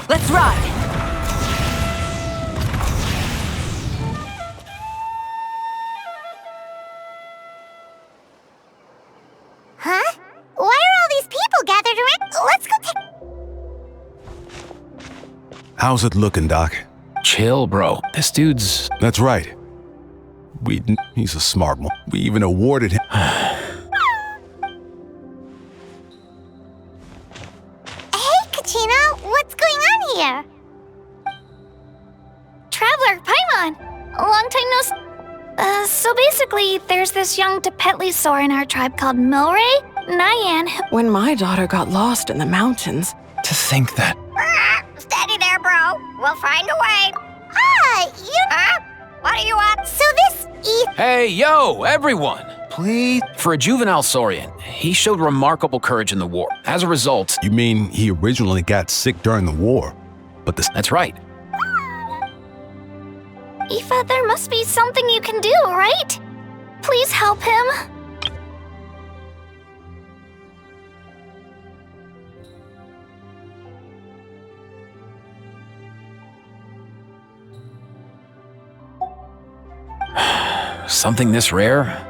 Let's ride! Huh? Why are all these people gathered around? Let's go How's it looking, Doc? Chill, bro. This dude's... That's right. He's a smart one. We even awarded him. Hey, Kachina, what's going on here? Traveler, Paimon! Long time no so basically, there's this young Tepetlisaur in our tribe called Milray, Nyan. When my daughter got lost in the mountains, To think that... Steady there, bro. We'll find a way. What do you want? So this Hey, yo, everyone! Please? For a juvenile Saurian, he showed remarkable courage in the war. As a result... You mean he originally got sick during the war, but That's right. Aoife, there must be something you can do, right? Please help him. Something this rare?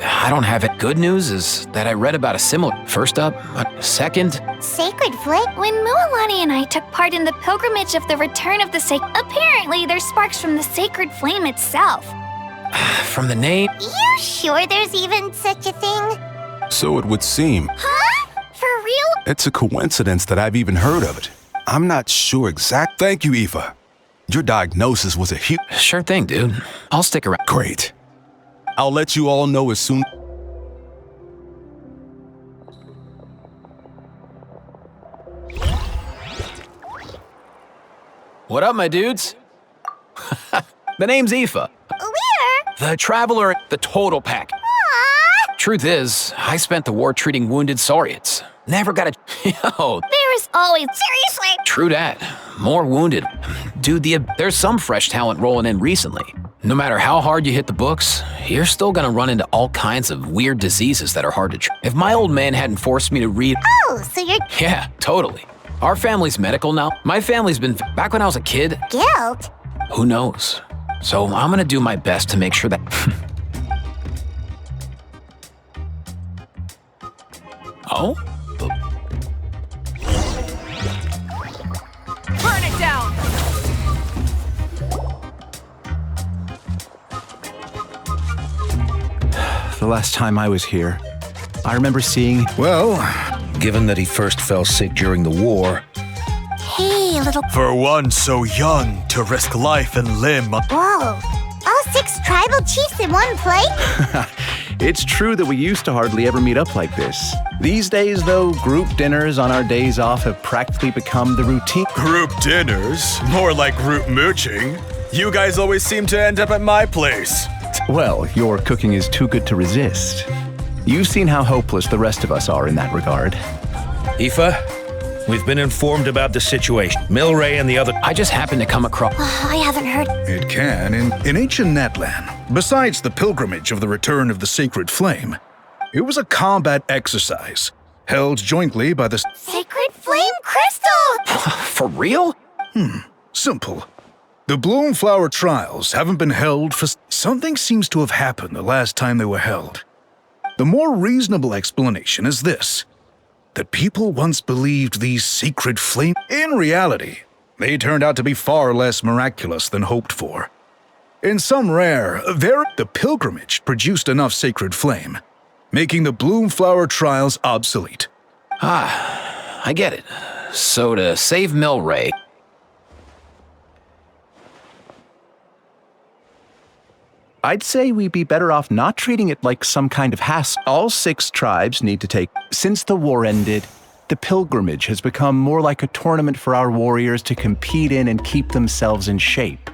I don't have it. Good news is that I read about a similar... First up, second... Sacred Flame? When Mualani and I took part in the pilgrimage of the return of the apparently there's sparks from the Sacred Flame itself. From the name... You sure there's even such a thing? so it would seem. Huh? For real? It's a coincidence that I've even heard of it. I'm not sure exact. Thank you, Aoife. Your diagnosis was a huge... Sure thing, dude. I'll stick around. Great. I'll let you all know as soon... What up, my dudes? The name's Aoife. Where? The Traveler, the total pack. Aww. Truth is, I spent the war treating wounded Saurians. Never got a... Yo, There is always... Seriously? true that. More wounded. Dude, there's some fresh talent rolling in recently. No matter how hard you hit the books, you're still gonna run into all kinds of weird diseases that are hard to treat. If my old man hadn't forced me to read... Oh, so you're... Yeah, totally. Our family's medical now. My family's been... Back when I was a kid, Guilt? who knows? So I'm gonna do my best to make sure that... Oh? burn it down! The last time I was here, I remember seeing... Well, given that he first fell sick during the war, Hey, little... For one so young to risk life and limb. Whoa. All 6 tribal chiefs in one place? It's true that we used to hardly ever meet up like this. These days, though, group dinners on our days off have practically become the routine. Group dinners? More like group mooching. You guys always seem to end up at my place. Well, your cooking is too good to resist. You've seen how hopeless the rest of us are in that regard. Aoife, we've been informed about the situation. Milray and the other... I just happened to come across... I haven't heard... It can. In ancient Natlan, besides the pilgrimage of the return of the Sacred Flame, it was a combat exercise held jointly by the... Sacred Flame Crystal! For real? Simple. The Bloom Flower Trials haven't been held for... Something seems to have happened the last time they were held. The more reasonable explanation is this: that people once believed these sacred flames... In reality, they turned out to be far less miraculous than hoped for. In some rare, the pilgrimage produced enough sacred flame, making the Bloom Flower Trials obsolete. I get it. So to save Milray... I'd say we'd be better off not treating it like some kind of hassle. All 6 tribes need to take... Since the war ended, the pilgrimage has become more like a tournament for our warriors to compete in and keep themselves in shape.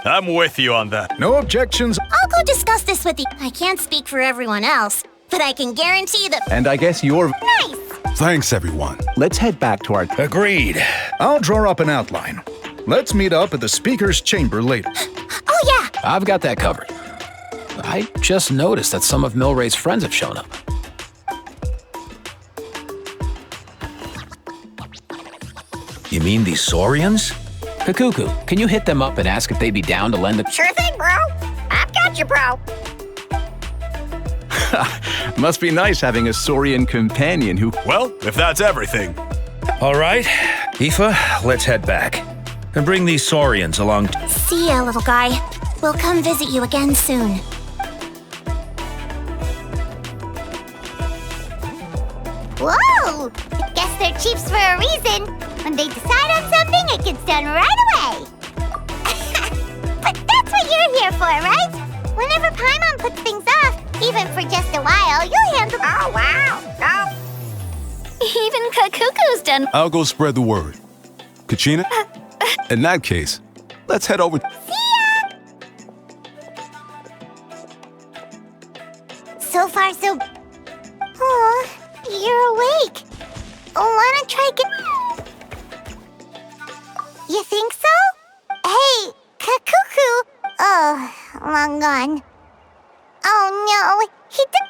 I'm with you on that. No objections. I'll go discuss this with you. I can't speak for everyone else, but I can guarantee that... And I guess you're... Nice! Thanks, everyone. Let's head back to our... Agreed. I'll draw up an outline. Let's meet up at the speaker's chamber later. Oh, yeah. I've got that covered. I just noticed that some of Milray's friends have shown up. You mean these Saurians? Kakuku, can you hit them up and ask if they'd be down to lend a— Sure thing, bro. I've got you, bro. Must be nice having a Saurian companion who... Well, if that's everything. All right, Aoife, let's head back. And bring these Saurians along. See ya, little guy. We'll come visit you again soon. Whoa! Guess they're chiefs for a reason. When they decide on something, it gets done right away. But that's what you're here for, right? Whenever Paimon puts things off, even for just a while, you'll handle— Oh, wow! Oh. Even Kakuku's done— I'll go spread the word. Kachina? In that case, let's head over. See ya! So far, so... Oh, you're awake. Wanna try again? You think so? Hey, Kakuku! Oh, long gone. Oh no, he did...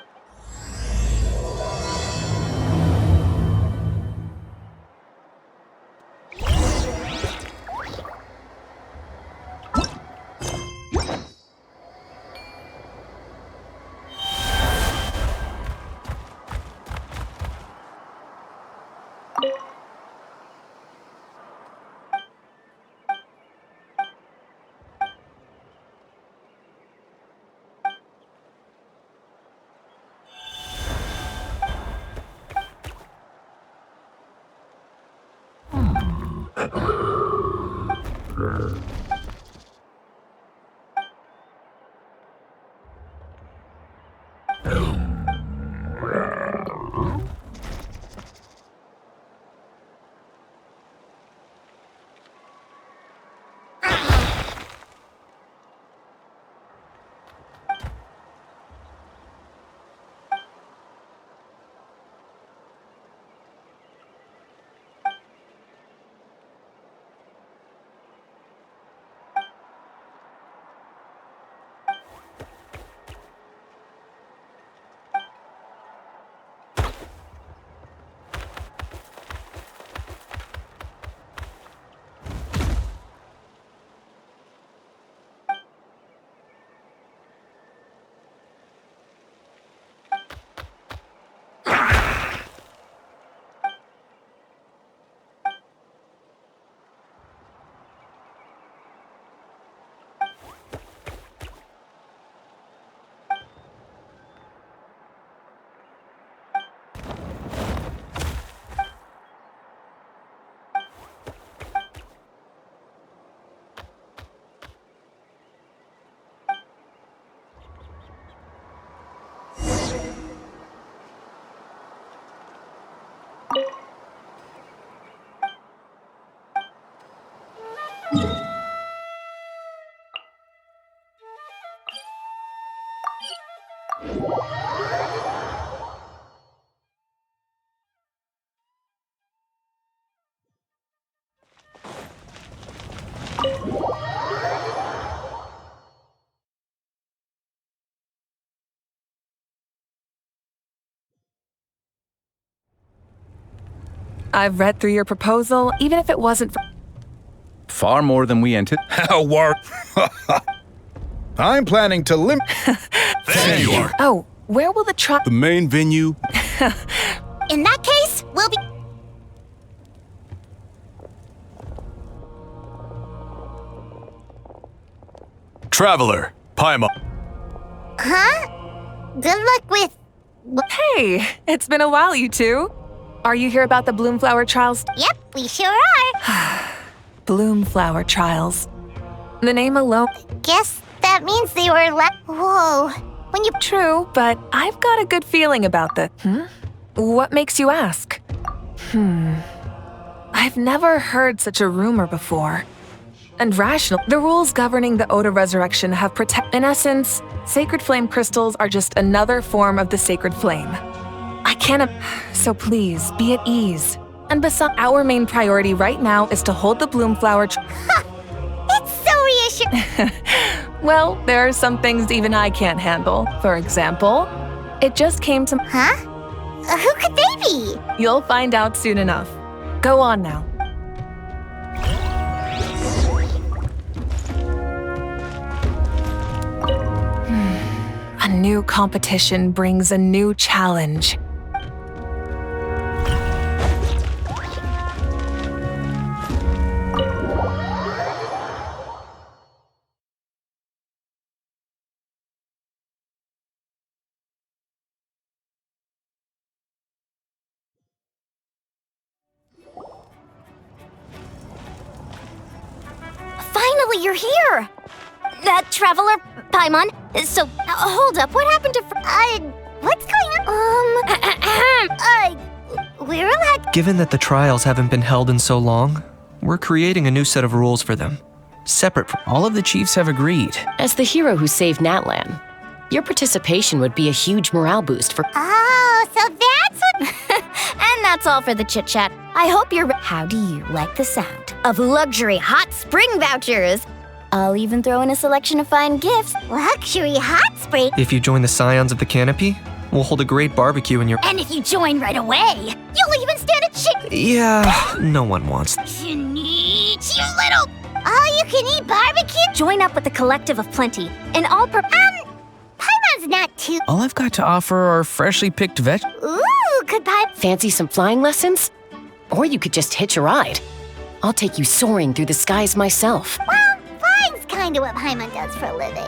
I've read through your proposal, even if it wasn't for— Far more than we anticipated. How war? I'm planning to There you are. Oh, where will the The main venue. In that case, we'll be... Traveler, Paimon. Huh? Good luck with... Hey, it's been a while, you two. Are you here about the Bloomflower Trials? Yep, we sure are. Bloomflower Trials. The name alone— Guess that means they were Whoa. When you... True, but I've got a good feeling about the— What makes you ask? I've never heard such a rumor before. And rational— The rules governing the Oda resurrection have In essence, sacred flame crystals are just another form of the sacred flame. I can't— So please, be at ease. And besides, our main priority right now is to hold the bloom flower. It's so reassuring. Well, there are some things even I can't handle. For example, it just came to. Huh? Who could they be? You'll find out soon enough. Go on now. A new competition brings a new challenge. Finally, you're here! Traveler, Paimon. So, hold up, what happened to what's going on? We're allowed. Given that the trials haven't been held in so long, we're creating a new set of rules for them, separate from. All of the chiefs have agreed. As the hero who saved Natlan, your participation would be a huge morale boost for. Oh, so that's what. And that's all for the chit chat. I hope you're. How do you like the sound of luxury hot spring vouchers? I'll even throw in a selection of fine gifts. Luxury hot spring? If you join the Scions of the Canopy, we'll hold a great barbecue in your. And if you join right away, you'll even stand a chance. Yeah, no one wants. You little. All-you-can-eat barbecue? Join up with the Collective of Plenty, and all Paimon's not too. All I've got to offer are freshly picked veg. Ooh, could Paimon. Fancy some flying lessons? Or you could just hitch a ride. I'll take you soaring through the skies myself. Well, flying's kinda what Paimon does for a living.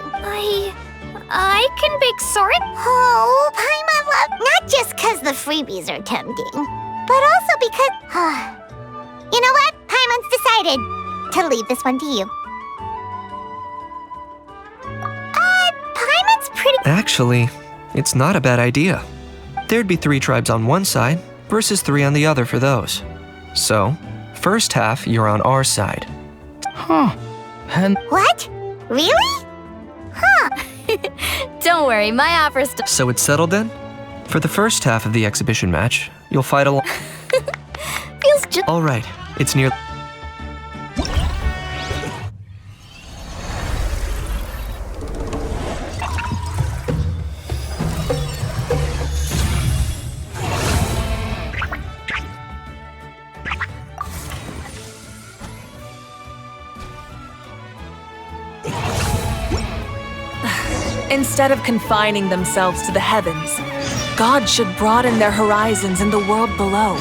I can bake soaring. Oh, Paimon love. Not just because the freebies are tempting, but also because. You know what? Paimon's decided to leave this one to you. Paimon's pretty. Actually, it's not a bad idea. There'd be 3 tribes on one side versus 3 on the other for those. So, first half, you're on our side. Huh. And What? Really? Huh. Don't worry, my offer's still. So it's settled then? For the first half of the exhibition match, you'll fight along. Feels just. All right, it's near. Instead of confining themselves to the heavens, God should broaden their horizons in the world below.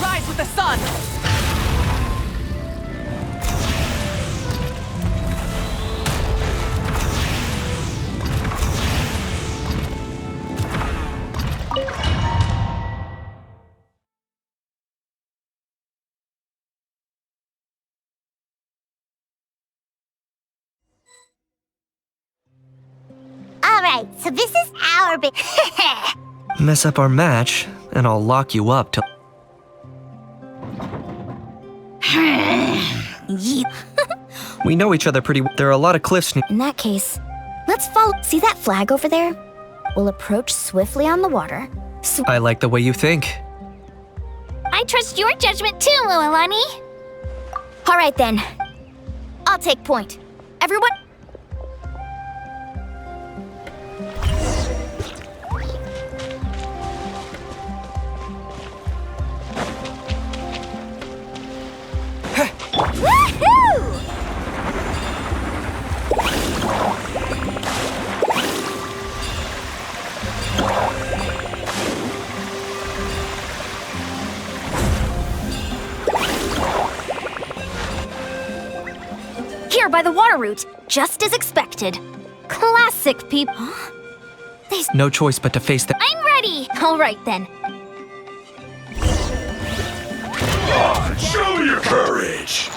Rise with the sun! Alright, so this is our bit. Mess up our match, and I'll lock you up till. We know each other pretty well. There are a lot of cliffs. In that case, let's follow. See that flag over there? We'll approach swiftly on the water. I like the way you think. I trust your judgment too, Lualani. Alright then. I'll take point. Everyone. Woohoo! Here by the water route, just as expected. Classic people. No choice but to face the. I'm ready! Alright then. Show me your courage!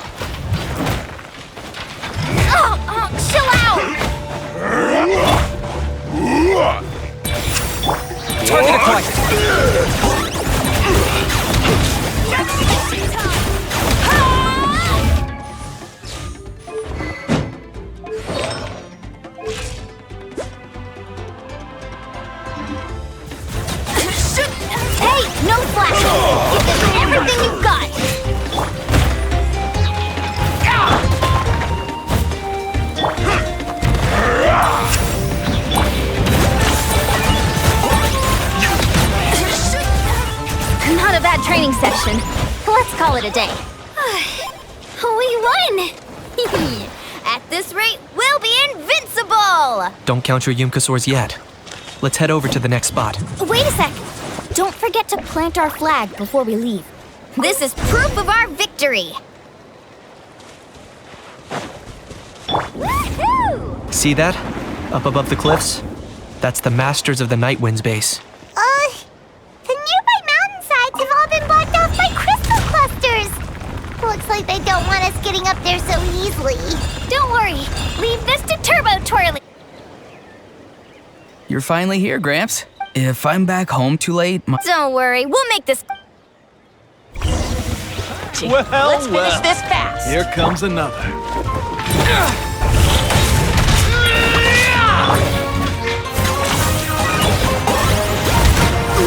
Chill out! Target acquired. Hey, no flashing! Give this everything you've got! Not a bad training session. Let's call it a day. We won! At this rate, we'll be invincible! Don't count your Yumkasaurs yet. Let's head over to the next spot. Wait a sec! Don't forget to plant our flag before we leave. This is proof of our victory! Woohoo! See that? Up above the cliffs? That's the Masters of the Night Wind's base. The nearby mountainsides have all been blocked off by crystal clusters! Looks like they don't want us getting up there so easily. Don't worry, leave this to Turbo Twirly. You're finally here, Gramps. If I'm back home too late, Don't worry, we'll make this. Let's finish this fast. Here comes another.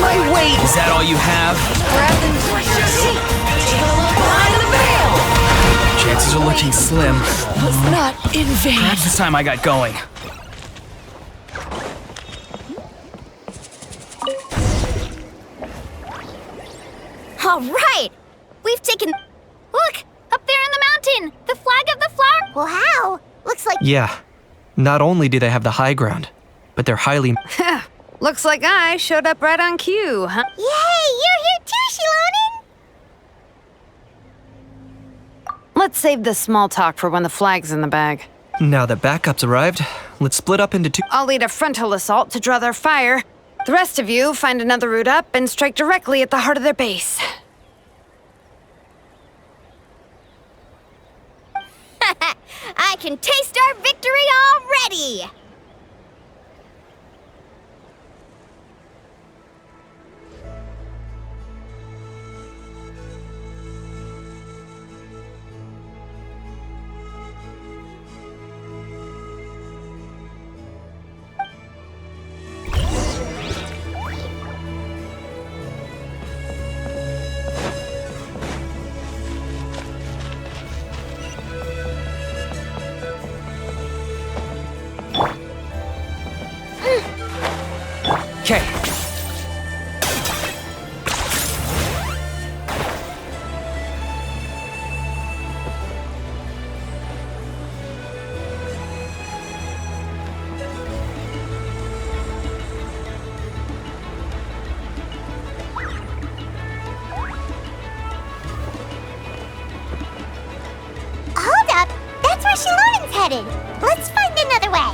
My weight! Is that all you have? Grab them seat. Take a look behind the veil. Chances are looking slim. Was not in vain. Perhaps it's time I got going. All right! We've taken... Look! Up there in the mountain! The flag of the flower... Wow! Looks like... Yeah. Not only do they have the high ground, but they're highly... Looks like I showed up right on cue, huh? Yay! You're here too, Shilonen! Let's save the small talk for when the flag's in the bag. Now that backup's arrived, let's split up into two... I'll lead a frontal assault to draw their fire. The rest of you find another route up and strike directly at the heart of their base. I can taste our victory already! Okay. Hold up! That's where Shilonen's headed! Let's find another way!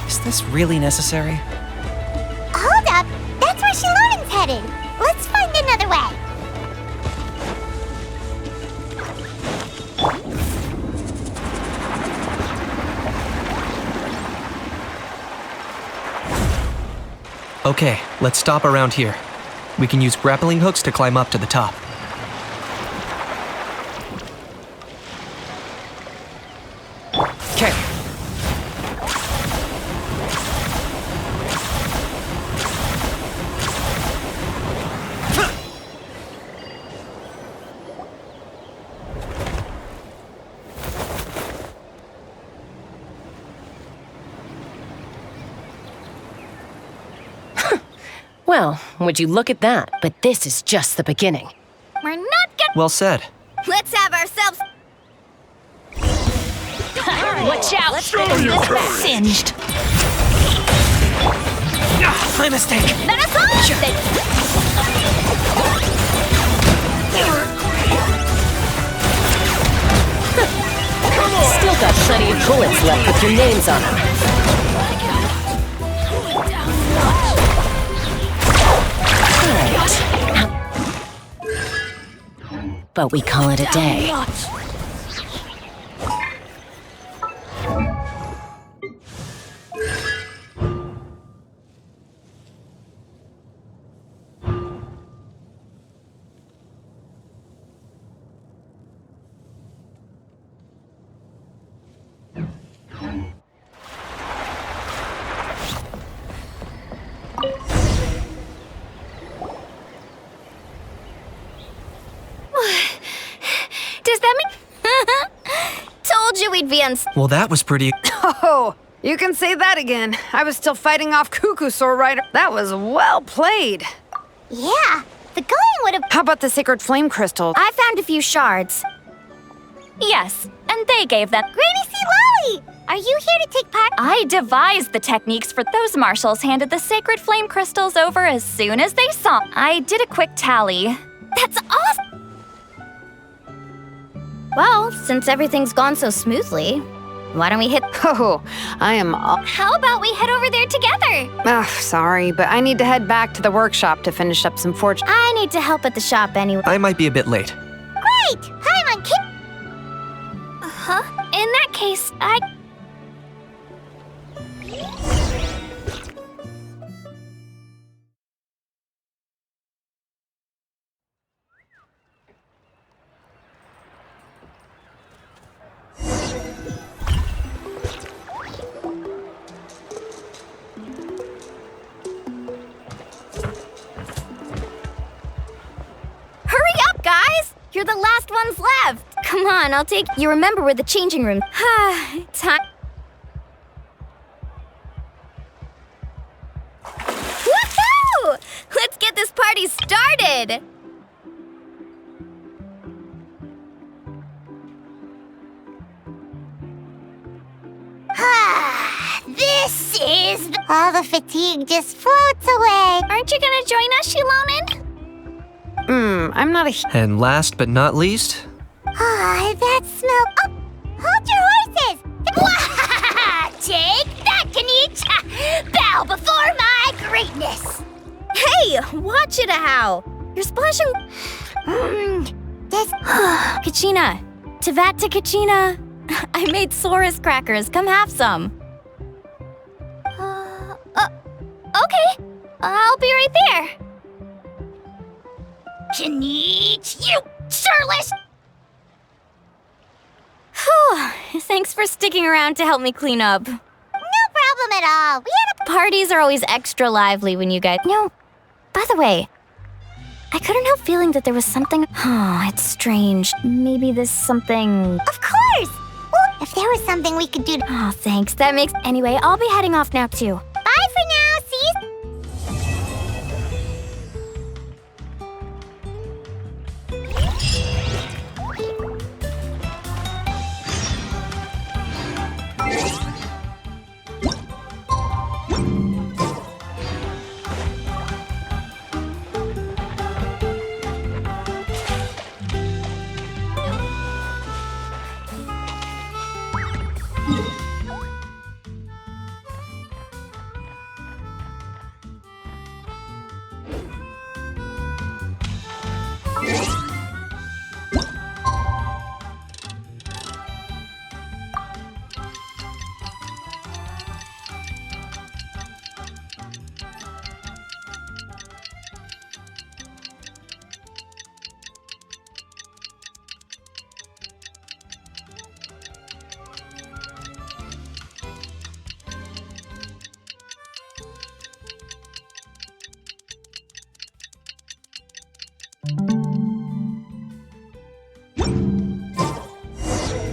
Is this really necessary? Hold up! That's where Shilonen's headed! Let's find another way! Okay, let's stop around here. We can use grappling hooks to climb up to the top. Okay. Well, would you look at that? But this is just the beginning. We're not gonna... Well said. Let's have ourselves... Watch out! Let's finish this fast. Singed. My mistake. Let us all Still got plenty of bullets left with your names on them. but we call it a day. Does that mean... Told you we'd be Well, that was pretty... Oh, you can say that again. I was still fighting off Cuckoosaur Rider. That was well played. Yeah, the going would have... How about the sacred flame crystal? I found a few shards. Yes, and they gave them. Granny C. Lolly! Are you here to take part? I devised the techniques for those marshals handed the sacred flame crystals over as soon as they saw. I did a quick tally. That's awesome! Well, since everything's gone so smoothly, why don't we hit... Oh, I am all... How about we head over there together? Ugh, sorry, but I need to head back to the workshop to finish up some forge... I need to help at the shop anyway. I might be a bit late. Great! Hi, my kid... Huh? In that case, I... Guys, you're the last ones left. Come on, I'll take... You remember where the changing room... Time... Woohoo! Let's get this party started! This is... All the fatigue just floats away. Aren't you gonna join us, Shilonen? I'm not a... And last but not least... Ah, that smell... Oh, hold your horses! Take that, Kanich! Bow before my greatness! Hey, watch it, how? You're splashing... Kachina, Tevat to Kachina. I made Saurus crackers. Come have some. Okay. I'll be right there. Kanich, you shirtless! Thanks for sticking around to help me clean up. No problem at all. Parties are always extra lively when you guys... No, by the way, I couldn't help feeling that there was something... Oh, it's strange. Maybe there's something... Of course! Well, if there was something we could do... Oh, thanks. That makes... Anyway, I'll be heading off now, too. Bye for now. See you...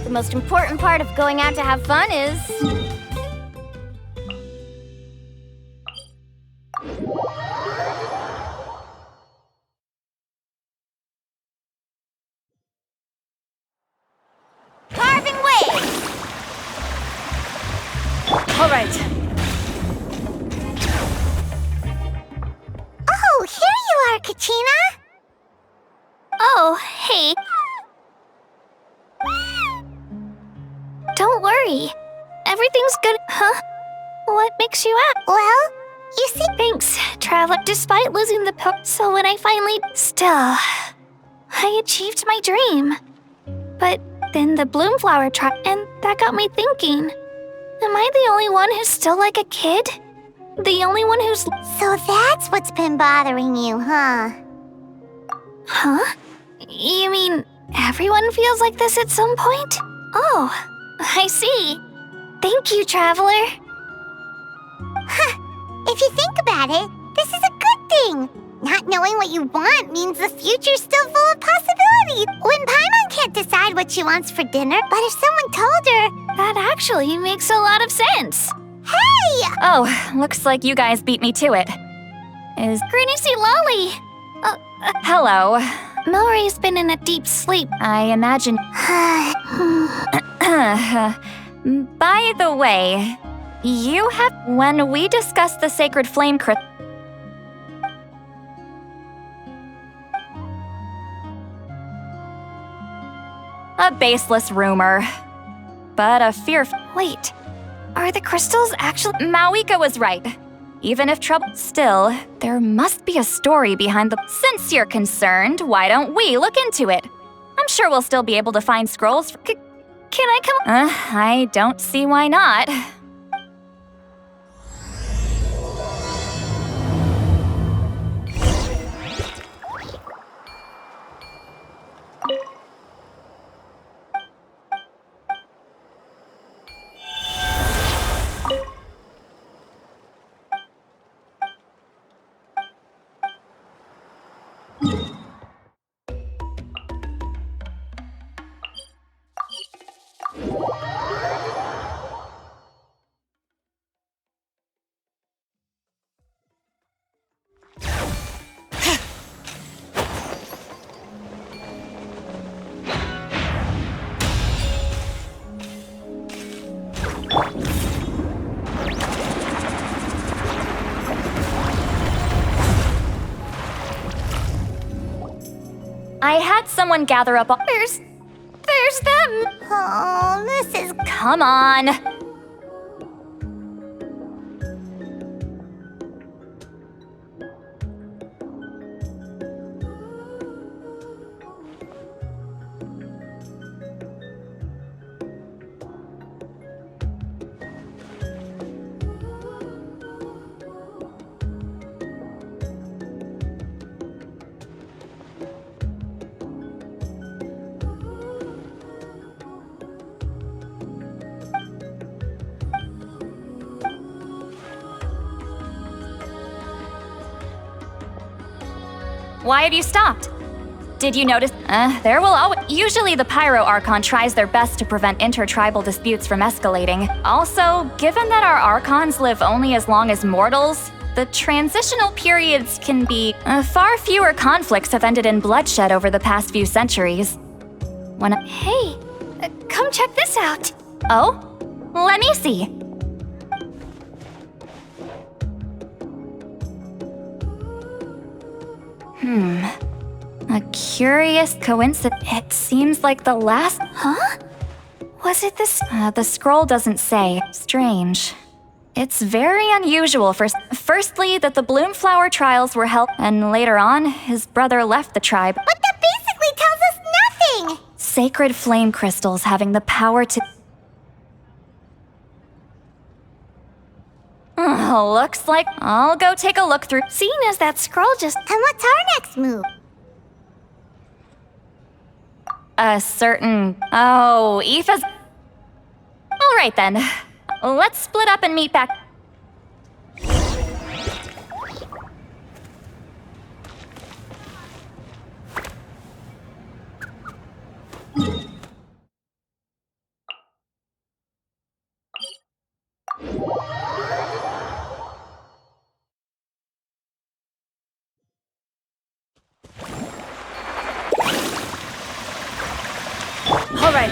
The most important part of going out to have fun is... carving waves! All right. Oh, here you are, Kachina! Oh, hey. Don't worry. Everything's good. Huh? What makes you act? Well, you see... Thanks, Traveler. Despite losing the pill, so when I finally... Still... I achieved my dream. But then the bloom flower and that got me thinking. Am I the only one who's still like a kid? The only one who's... So that's what's been bothering you, huh? Huh? You mean everyone feels like this at some point? Oh, I see. Thank you, Traveler. Huh. If you think about it, this is a good thing. Not knowing what you want means the future's still full of possibilities. When Paimon can't decide what she wants for dinner, but if someone told her, that actually makes a lot of sense. Hey! Oh, looks like you guys beat me to it. Great to see Lolly. Hello. Mallory's been in a deep sleep. I imagine... By the way, you have... When we discussed the sacred flame crystal... A baseless rumor. But a fearful... Wait, are the crystals actually... Mawika was right. Even if trouble... Still, there must be a story behind the... Since you're concerned, why don't we look into it? I'm sure we'll still be able to find scrolls... Can I come... I don't see why not. I had someone gather up all... There's them! Oh, this is... Come on! Why have you stopped? Did you notice? There will always... Usually the Pyro Archon tries their best to prevent intertribal disputes from escalating. Also, given that our Archons live only as long as mortals, the transitional periods can be... far fewer conflicts have ended in bloodshed over the past few centuries. Hey, come check this out. Oh? Let me see. A curious coincidence. It seems like the last... Huh? Was it this? The scroll doesn't say. Strange. It's very unusual for... Firstly, that the bloom flower trials were held, and later on, his brother left the tribe. But that basically tells us nothing! Sacred flame crystals having the power to... Looks like I'll go take a look through... Seeing as that scroll just... And what's our next move? A certain... Oh, Aoife's... All right then. Let's split up and meet back... All right.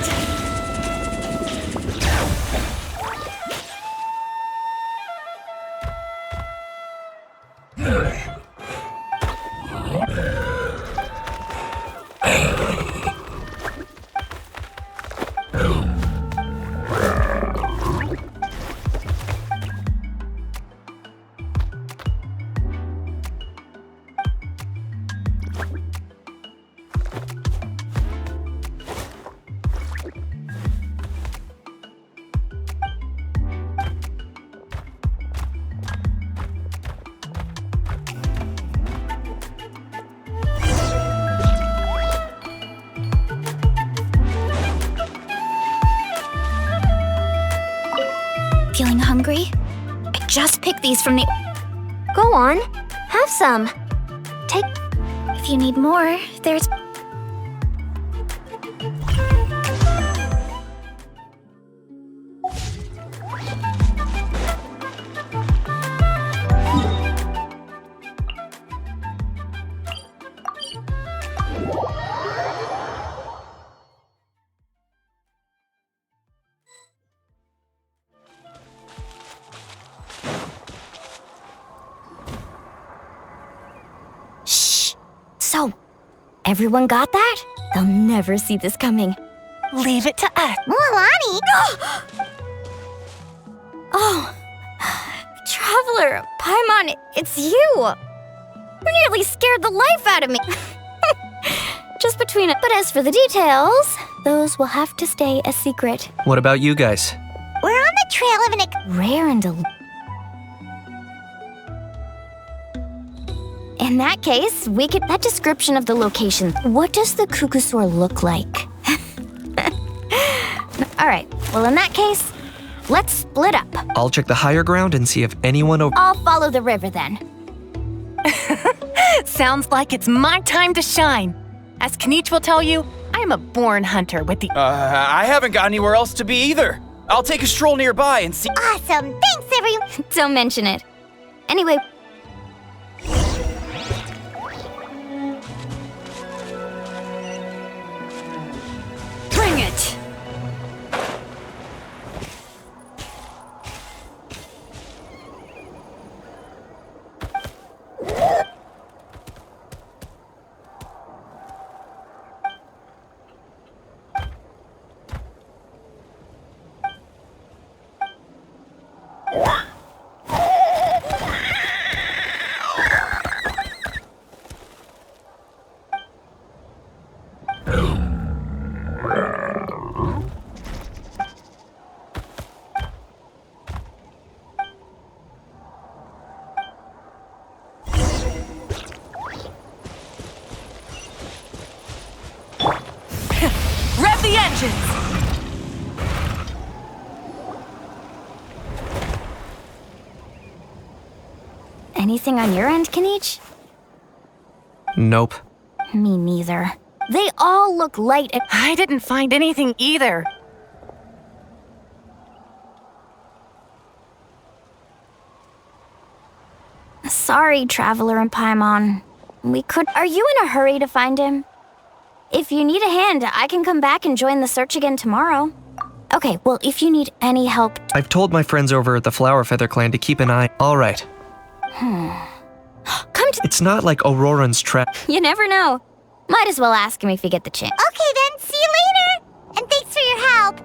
Feeling hungry? I just picked these from the... Go on, have some. Take... If you need more, there's... So, everyone got that? They'll never see this coming. Leave it to us. Milani! Oh, Traveler, Paimon, it's you! You nearly scared the life out of me. Just between it. But as for the details, those will have to stay a secret. What about you guys? We're on the trail of an rare and In that case, we could... That description of the location. What does the Kukusaur look like? All right, well, in that case, let's split up. I'll check the higher ground and see if anyone over... I'll follow the river then. Sounds like it's my time to shine. As Knight will tell you, I'm a born hunter with the... I haven't got anywhere else to be either. I'll take a stroll nearby and see... Awesome, thanks everyone. Don't mention it. Anyway... Bring it! Rev the engines! Anything on your end, Knight? Nope. Me neither. They all look light and... I didn't find anything either. Sorry, Traveler and Paimon. We could... Are you in a hurry to find him? If you need a hand, I can come back and join the search again tomorrow. Okay, well, if you need any help... I've told my friends over at the Flower Feather Clan to keep an eye... All right. Come to... It's not like Auroran's trap. You never know. Might as well ask him if you get the chance. Okay then, see you later! And thanks for your help!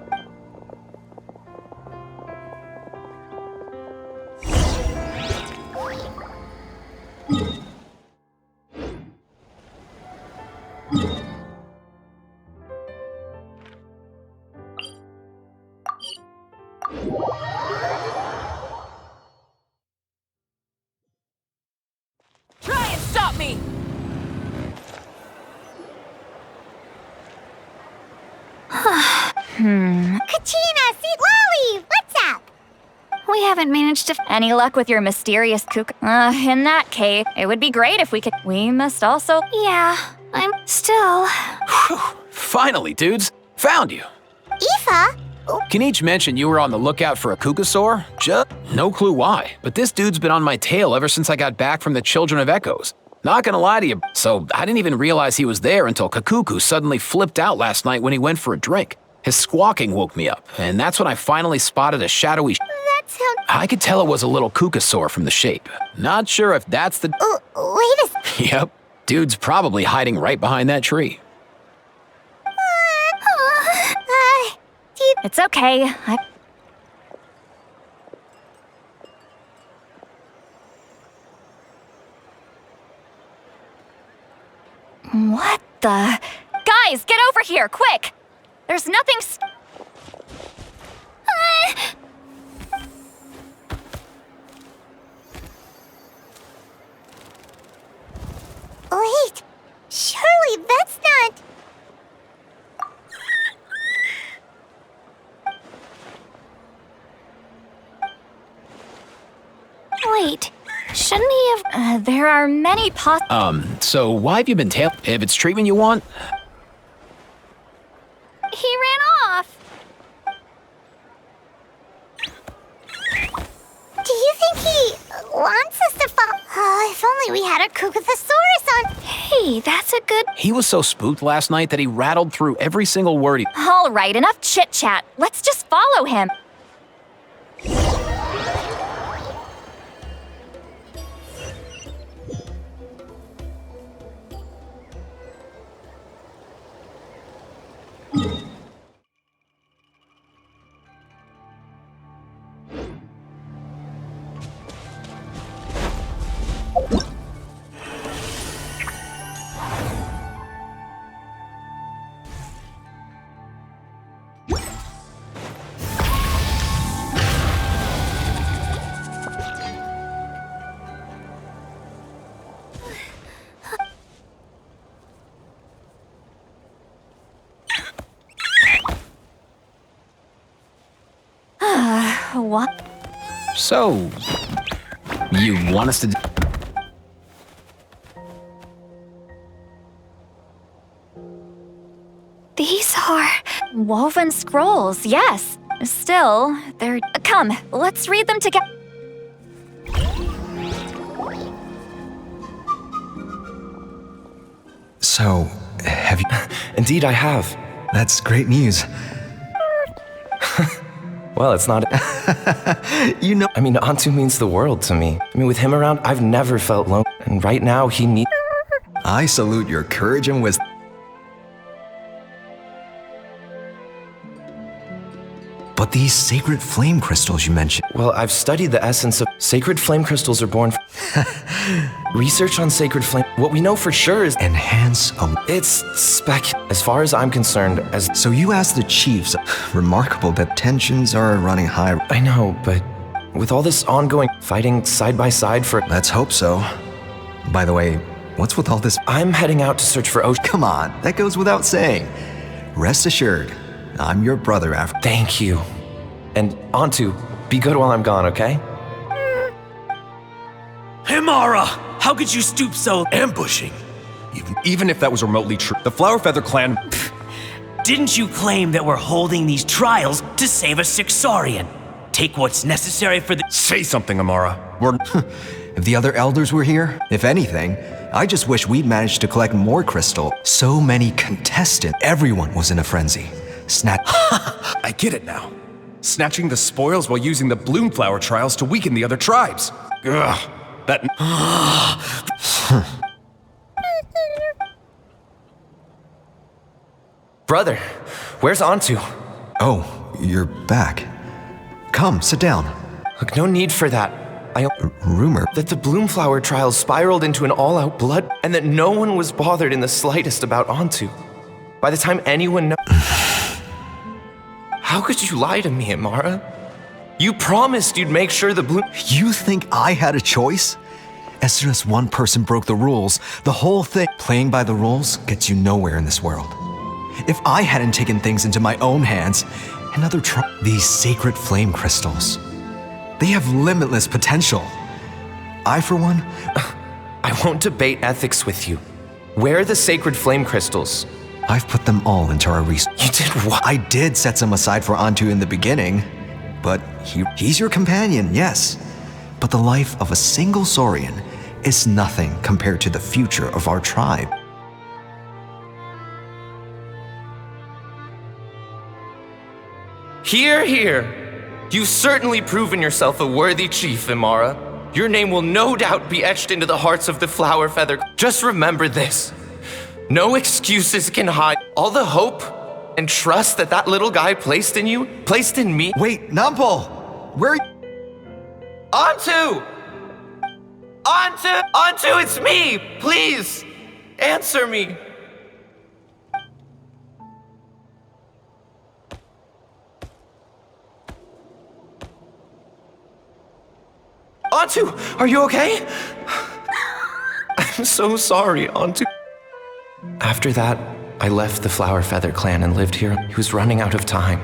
Try and stop me! Kachina, see Lolly! What's up? We haven't managed to... Any luck with your mysterious kook? In that case, it would be great if we could... We must also... Yeah, I'm still... Finally, dudes. Found you. Aoife? Knight mentioned you were on the lookout for a Kukusaur. Just no clue why, but this dude's been on my tail ever since I got back from the Children of Echoes. Not gonna lie to you, so I didn't even realize he was there until Kakuku suddenly flipped out last night when he went for a drink. His squawking woke me up, and that's when I finally spotted a shadowy... That sounds... I could tell it was a little Kukusaur from the shape. Not sure if that's the... wait a... Yep, dude's probably hiding right behind that tree. It's okay. What the... Guys, get over here, quick! There's nothing... Wait, surely that's not... Wait, shouldn't he have... there are many So why have you been if it's treatment you want? He ran off! Do you think he wants us to fall? Oh, if only we had a Kookasaurus on. Hey, that's a good... He was so spooked last night that he rattled through every single word he... All right, enough chit-chat. Let's just follow him. What? So, you want us to... These are... woven scrolls, yes. Still, they're... Come, let's read them together. So, have you... Indeed, I have. That's great news. Well, it's not... You know... I mean, Antu means the world to me. I mean, with him around, I've never felt lonely. And right now, he needs... I salute your courage and wisdom. But these sacred flame crystals you mentioned... Well, I've studied the essence of... Sacred flame crystals are born... Research on sacred flame... What we know for sure is... Enhance a... It's spec... As far as I'm concerned, as... So you asked the chiefs... Remarkable that tensions are running high... I know, but... With all this ongoing... Fighting side by side for... Let's hope so. By the way, what's with all this... I'm heading out to search for ocean... Come on, that goes without saying. Rest assured... I'm your brother after... Thank you. And Antu, be good while I'm gone, okay? Himara! How could you stoop so... Ambushing? Even if that was remotely true, the Flower Feather clan... Didn't you claim that we're holding these trials to save a Sixarian? Take what's necessary for the... Say something, Amara. We're... If the other elders were here, if anything, I just wish we'd managed to collect more crystal. So many contestants. Everyone was in a frenzy. I get it now. Snatching the spoils while using the bloom flower trials to weaken the other tribes. Ugh, that... Brother, where's Antu? Oh, you're back. Come, sit down. Look, no need for that. Rumor that the Bloomflower trials spiraled into an all-out blood, and that no one was bothered in the slightest about Antu. By the time anyone How could you lie to me, Amara? You promised you'd make sure the Bloom... You think I had a choice? As soon as one person broke the rules, the whole thing... Playing by the rules gets you nowhere in this world. If I hadn't taken things into my own hands, another These sacred flame crystals... They have limitless potential. I, for one... I won't debate ethics with you. Where are the sacred flame crystals? I've put them all into our research. You did what? I did set some aside for Antu in the beginning. But he's your companion, yes. But the life of a single Saurian is nothing compared to the future of our tribe. Hear, hear. You've certainly proven yourself a worthy chief, Imara. Your name will no doubt be etched into the hearts of the Flower Feather. Just remember this. No excuses can hide all the hope and trust that little guy placed in you, placed in me. Wait, Nampal! Where are you? Antu! Antu! Antu, it's me! Please! Answer me! Antu, are you okay? I'm so sorry, Antu. After that, I left the Flower Feather clan and lived here. He was running out of time.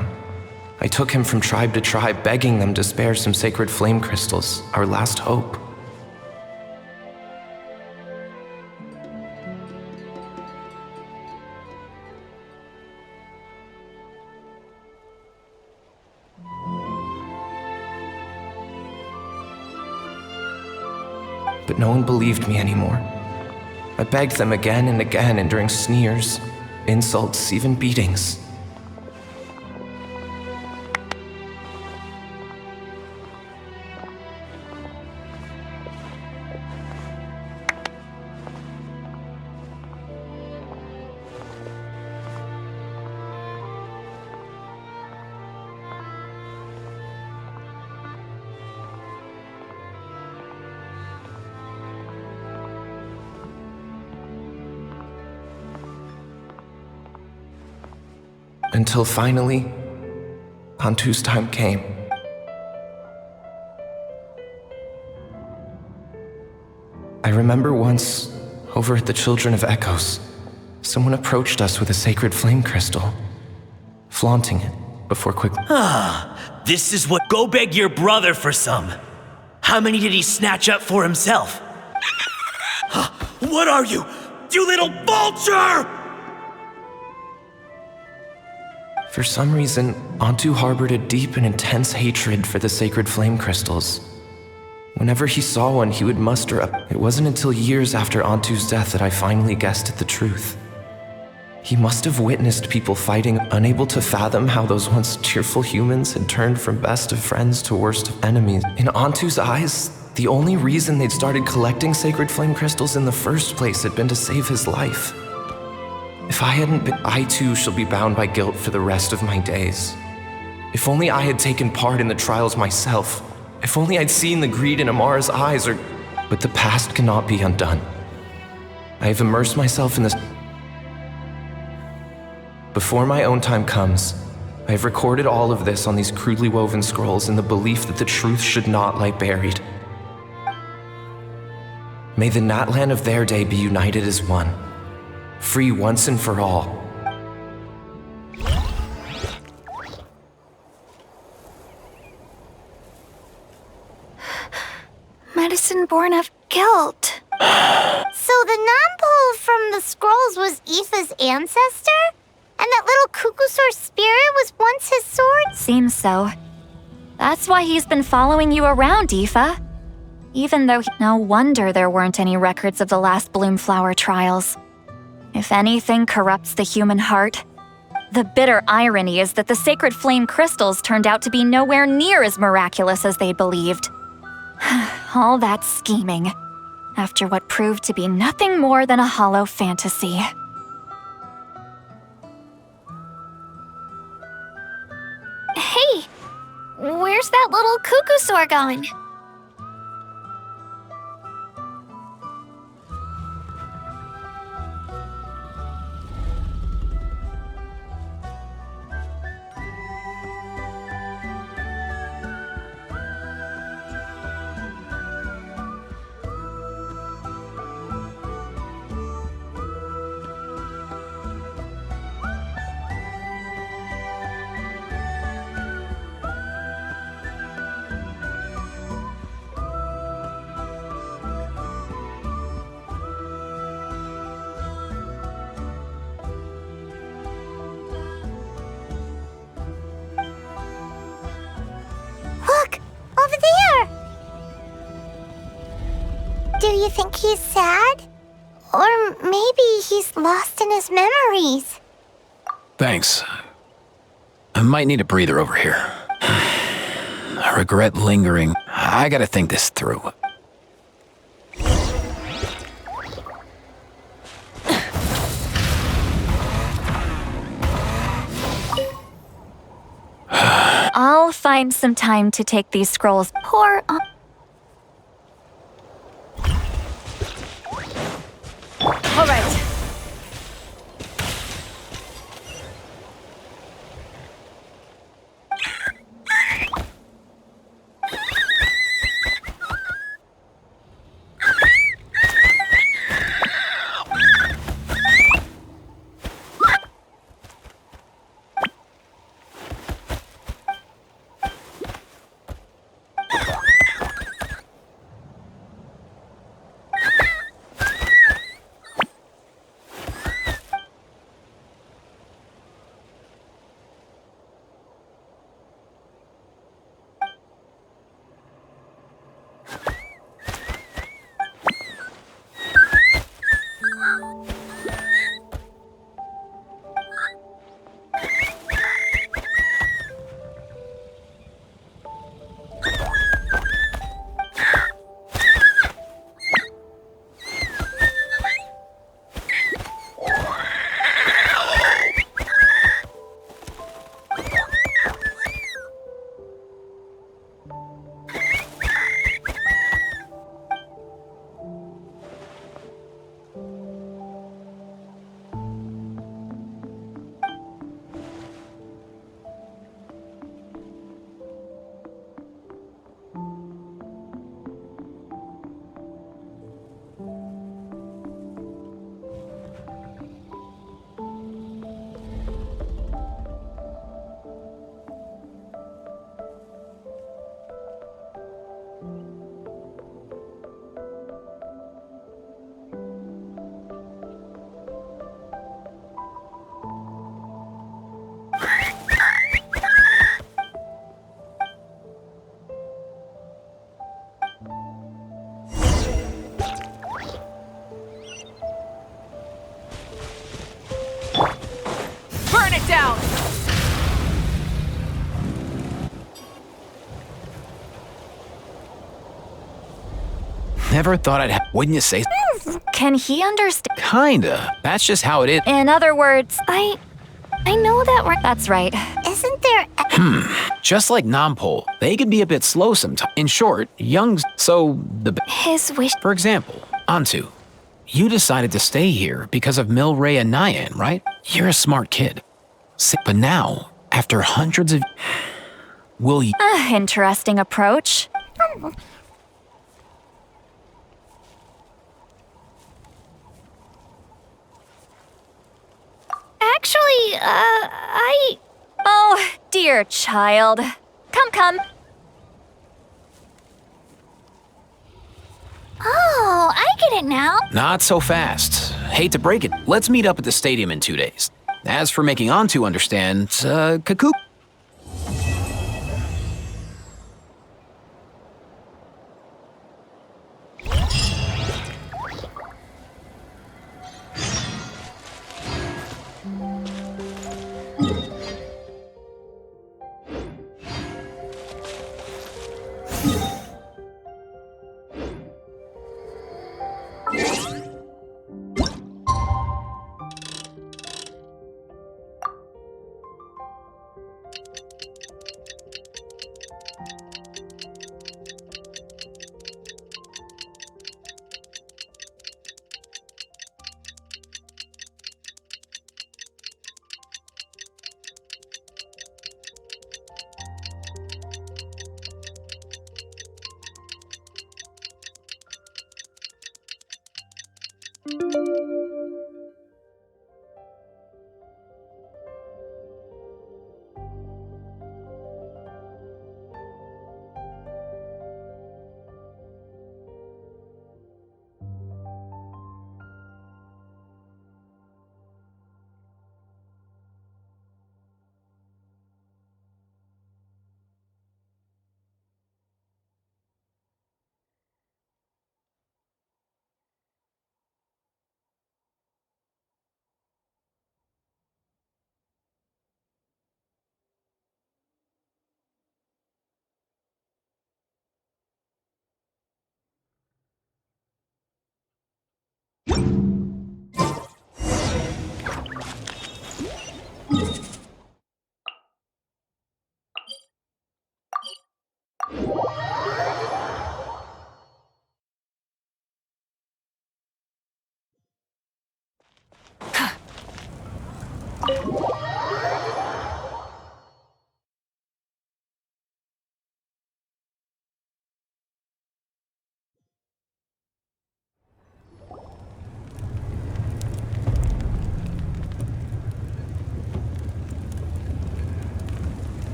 I took him from tribe to tribe, begging them to spare some sacred flame crystals, our last hope. But no one believed me anymore. I begged them again and again, enduring sneers, insults, even beatings. Until finally, Antu's time came. I remember once, over at the Children of Echoes, someone approached us with a sacred flame crystal, flaunting it before quickly. This is what. Go beg your brother for some. How many did he snatch up for himself? What are you, you little vulture? For some reason, Antu harbored a deep and intense hatred for the sacred flame crystals. Whenever he saw one, he would muster up. It wasn't until years after Antu's death that I finally guessed at the truth. He must have witnessed people fighting, unable to fathom how those once cheerful humans had turned from best of friends to worst of enemies. In Antu's eyes, the only reason they'd started collecting sacred flame crystals in the first place had been to save his life. If I hadn't been, I too shall be bound by guilt for the rest of my days. If only I had taken part in the trials myself. If only I'd seen the greed in Amara's eyes, or... But the past cannot be undone. I have immersed myself in this... Before my own time comes, I have recorded all of this on these crudely woven scrolls in the belief that the truth should not lie buried. May the Natlan of their day be united as one. Free once and for all. Medicine born of guilt. So the non-pole from the scrolls was Aoife's ancestor? And that little Cuckoosaur spirit was once his sword? Seems so. That's why he's been following you around, Aoife. Even though no wonder there weren't any records of the last Bloomflower trials. If anything corrupts the human heart, the bitter irony is that the sacred flame crystals turned out to be nowhere near as miraculous as they believed. All that scheming, after what proved to be nothing more than a hollow fantasy. Hey, where's that little Cuckoosaur going? Look, over there! Do you think he's sad? Or maybe he's lost in his memories? Thanks. I might need a breather over here. I regret lingering. I gotta think this through. I'll find some time to take these scrolls. Poor... All right. Never thought wouldn't you say? Can he understand? Kinda. That's just how it is. In other words, I know that we're. That's right. Isn't there Just like Nampol, they can be a bit slow sometimes. In short, young. So his wish. For example, Antu, you decided to stay here because of Milray and Nyan, right? You're a smart kid. But now, after hundreds of... Will you... Interesting approach. Actually, Oh, dear child. Come. Oh, I get it now. Not so fast. Hate to break it. Let's meet up at the stadium in 2 days. As for making Antu understand, Kaku...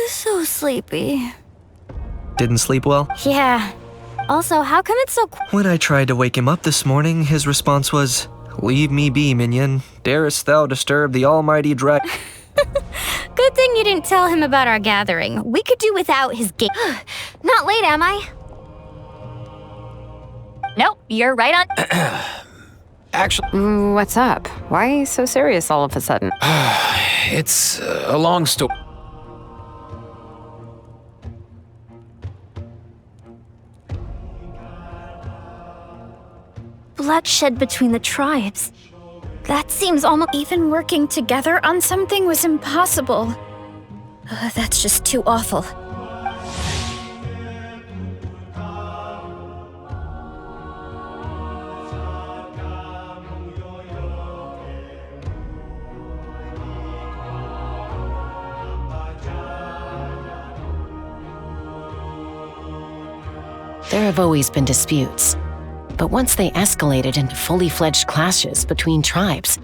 So sleepy. Didn't sleep well? Yeah. Also, how come it's so When I tried to wake him up this morning, his response was, "Leave me be, minion. Darest thou disturb the almighty dragon?" Good thing you didn't tell him about our gathering. We could do without his game. Not late, am I? Nope, you're right on. Actually... What's up? Why so serious all of a sudden? It's a long story. Bloodshed between the tribes. That seems almost... Even working together on something was impossible. That's just too awful. There have always been disputes, but once they escalated into fully fledged clashes between tribes,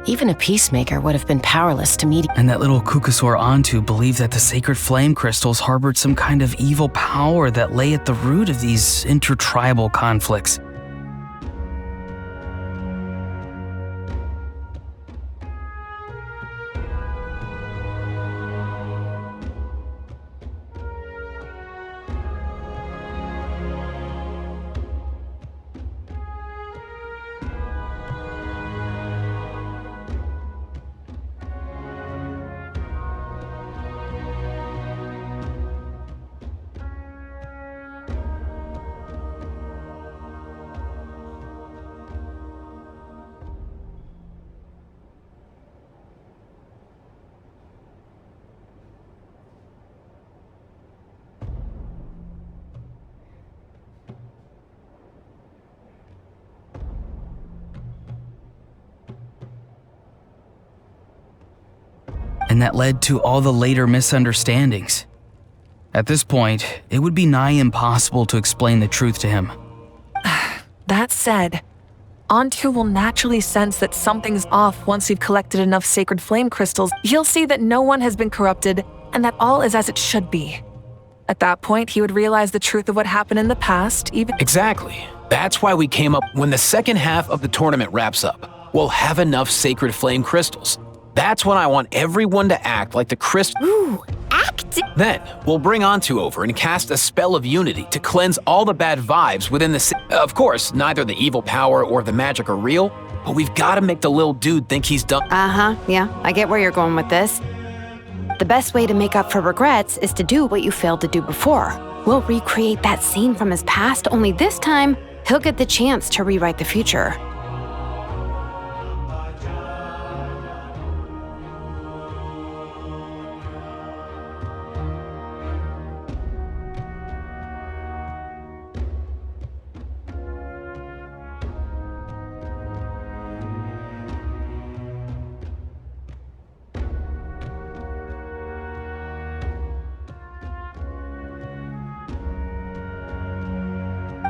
even a peacemaker would have been powerless to mediate. And that little Kukusor Antu believed that the sacred flame crystals harbored some kind of evil power that lay at the root of these intertribal conflicts. and that led to all the later misunderstandings. At this point, it would be nigh impossible to explain the truth to him. That said, Antu will naturally sense that something's off once we've collected enough sacred flame crystals. He'll see that no one has been corrupted and that all is as it should be. At that point, he would realize the truth of what happened in the past, even— Exactly. That's why we came up when the second half of the tournament wraps up. We'll have enough sacred flame crystals. That's when I want everyone to act like the crystal. Ooh, act? Then, we'll bring Antu over and cast a spell of unity to cleanse all the bad vibes within the Of course, neither the evil power or the magic are real, but we've got to make the little dude think he's done. Yeah, I get where you're going with this. The best way to make up for regrets is to do what you failed to do before. We'll recreate that scene from his past, only this time, he'll get the chance to rewrite the future.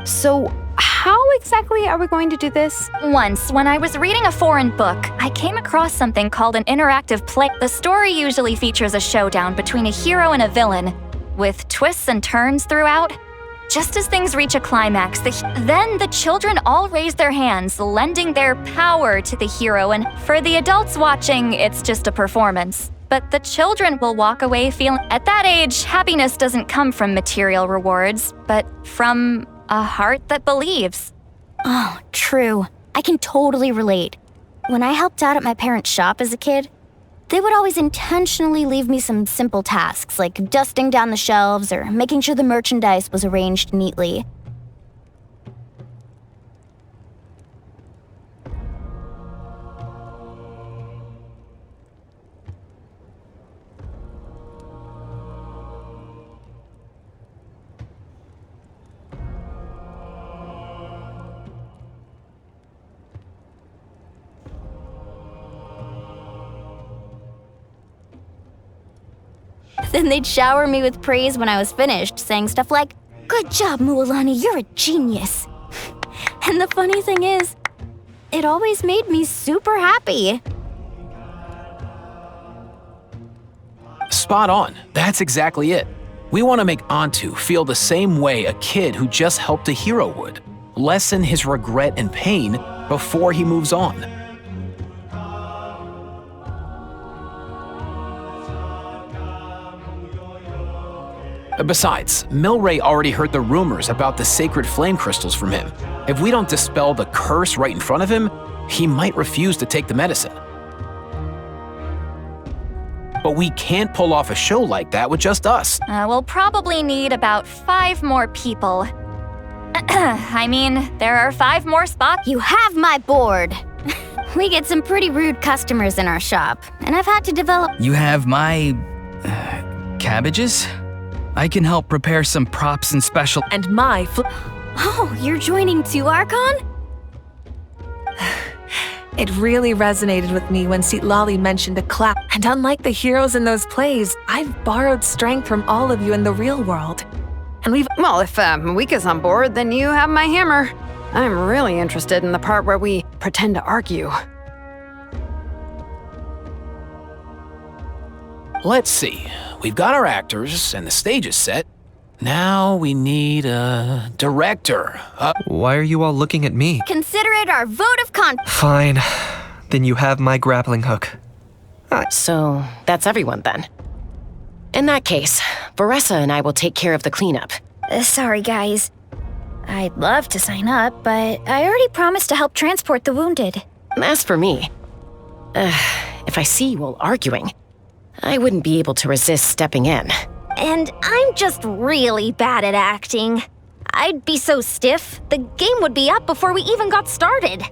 So, how exactly are we going to do this? Once, when I was reading a foreign book, I came across something called an interactive play. The story usually features a showdown between a hero and a villain, with twists and turns throughout. Just as things reach a climax, then the children all raise their hands, lending their power to the hero, and for the adults watching, it's just a performance. But the children will walk away feeling— At that age, happiness doesn't come from material rewards, but from a heart that believes. Oh, true. I can totally relate. When I helped out at my parents' shop as a kid, they would always intentionally leave me some simple tasks, like dusting down the shelves or making sure the merchandise was arranged neatly. Then they'd shower me with praise when I was finished, saying stuff like, "Good job, Mualani, you're a genius." And the funny thing is, it always made me super happy. Spot on. That's exactly it. We want to make Antu feel the same way a kid who just helped a hero would. Lessen his regret and pain before he moves on. Besides, Milray already heard the rumors about the sacred flame crystals from him. If we don't dispel the curse right in front of him, he might refuse to take the medicine. But we can't pull off a show like that with just us. We'll probably need about 5 more people. I mean, there are 5 more spots. You have my board. We get some pretty rude customers in our shop, and I've had to develop— You have my… cabbages? I can help prepare some props and special… And my Oh, you're joining too, Archon? It really resonated with me when Citlali mentioned a clap. And unlike the heroes in those plays, I've borrowed strength from all of you in the real world. And we've— Well, if Mawika's on board, then you have my hammer. I'm really interested in the part where we pretend to argue. Let's see. We've got our actors and the stage is set. Now we need a director. Why are you all looking at me? Consider it our vote of confidence. Fine. Then you have my grappling hook. So, that's everyone then. In that case, Varessa and I will take care of the cleanup. Sorry, guys. I'd love to sign up, but I already promised to help transport the wounded. As for me, if I see you all arguing, I wouldn't be able to resist stepping in. And I'm just really bad at acting. I'd be so stiff, the game would be up before we even got started.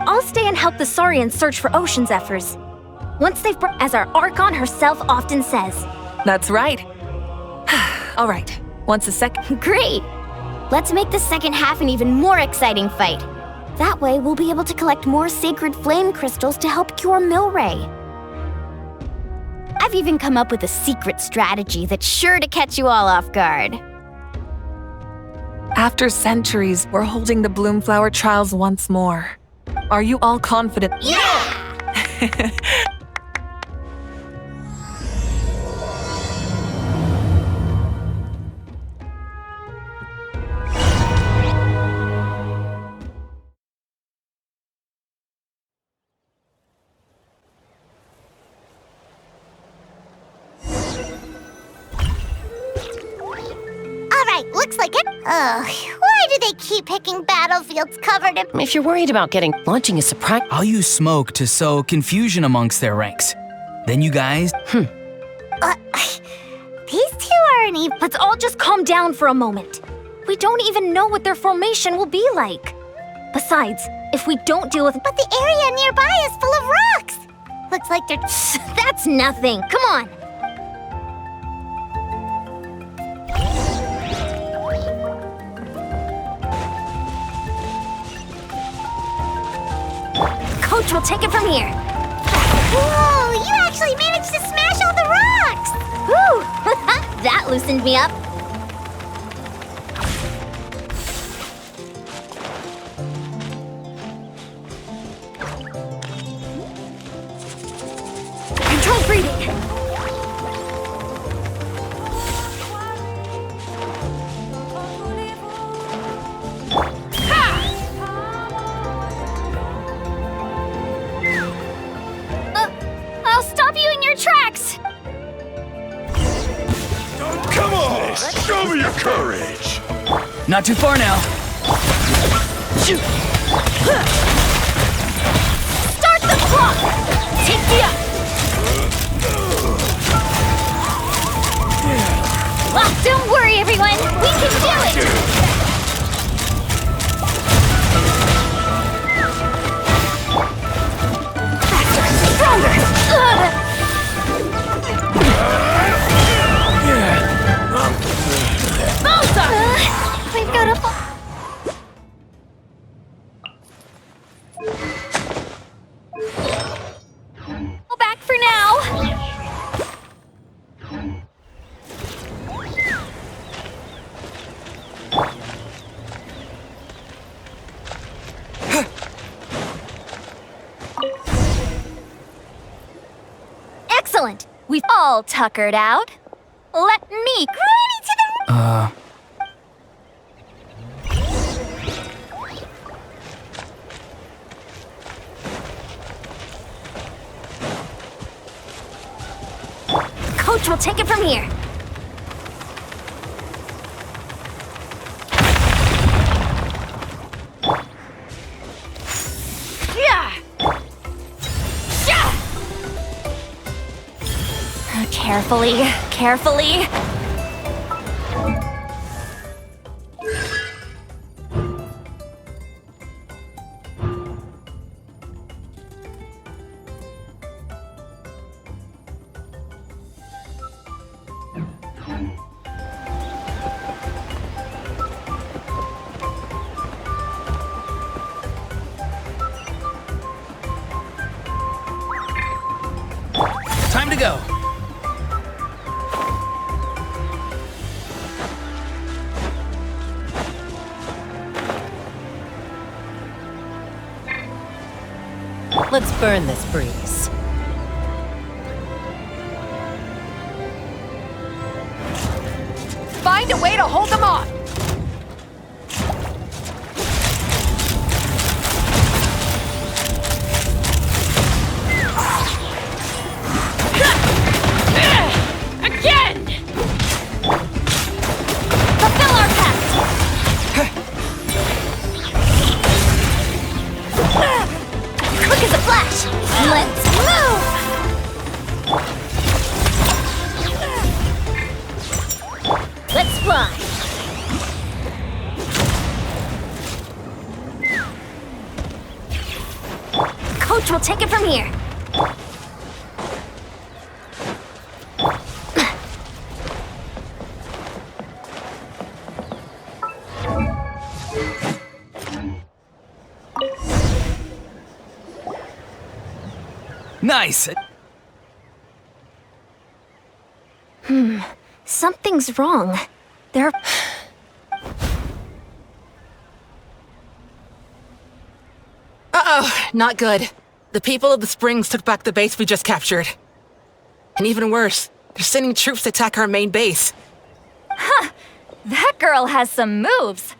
I'll stay and help the Saurians search for ocean zephyrs. Once they've as our Archon herself often says. That's right. All right, once a second. Great! Let's make the second half an even more exciting fight. That way, we'll be able to collect more sacred flame crystals to help cure Milray. I've even come up with a secret strategy that's sure to catch you all off guard. After centuries, we're holding the Bloomflower trials once more. Are you all confident? Yeah! Looks like it. Ugh, why do they keep picking battlefields covered in... If you're worried about launching a surprise... I'll use smoke to sow confusion amongst their ranks. Then you guys... These two aren't even... Let's all just calm down for a moment. We don't even know what their formation will be like. Besides, if we don't deal with... But the area nearby is full of rocks. Looks like they're... That's nothing. Come on. Coach will take it from here. Whoa, you actually managed to smash all the rocks! Woo! That loosened me up. Controlled breathing. Tracks! Come on! Show me your courage! Not too far now. Shoot! Start the clock! Take me up! Well, don't worry, everyone! We can do it! Faster! Stronger! We've got a... Go back for now. Excellent. We've all tuckered out. Let me... Granny to the... Coach will take it from here. Carefully, carefully. Time to go. Let's burn this breeze. Find a way to hold them off! Again! Fulfill our pact! Quick as a flash! Let's move! Pooch will take it from here. Nice! Something's wrong. There... Uh-oh, not good. The people of the Springs took back the base we just captured. And even worse, they're sending troops to attack our main base. Huh! That girl has some moves.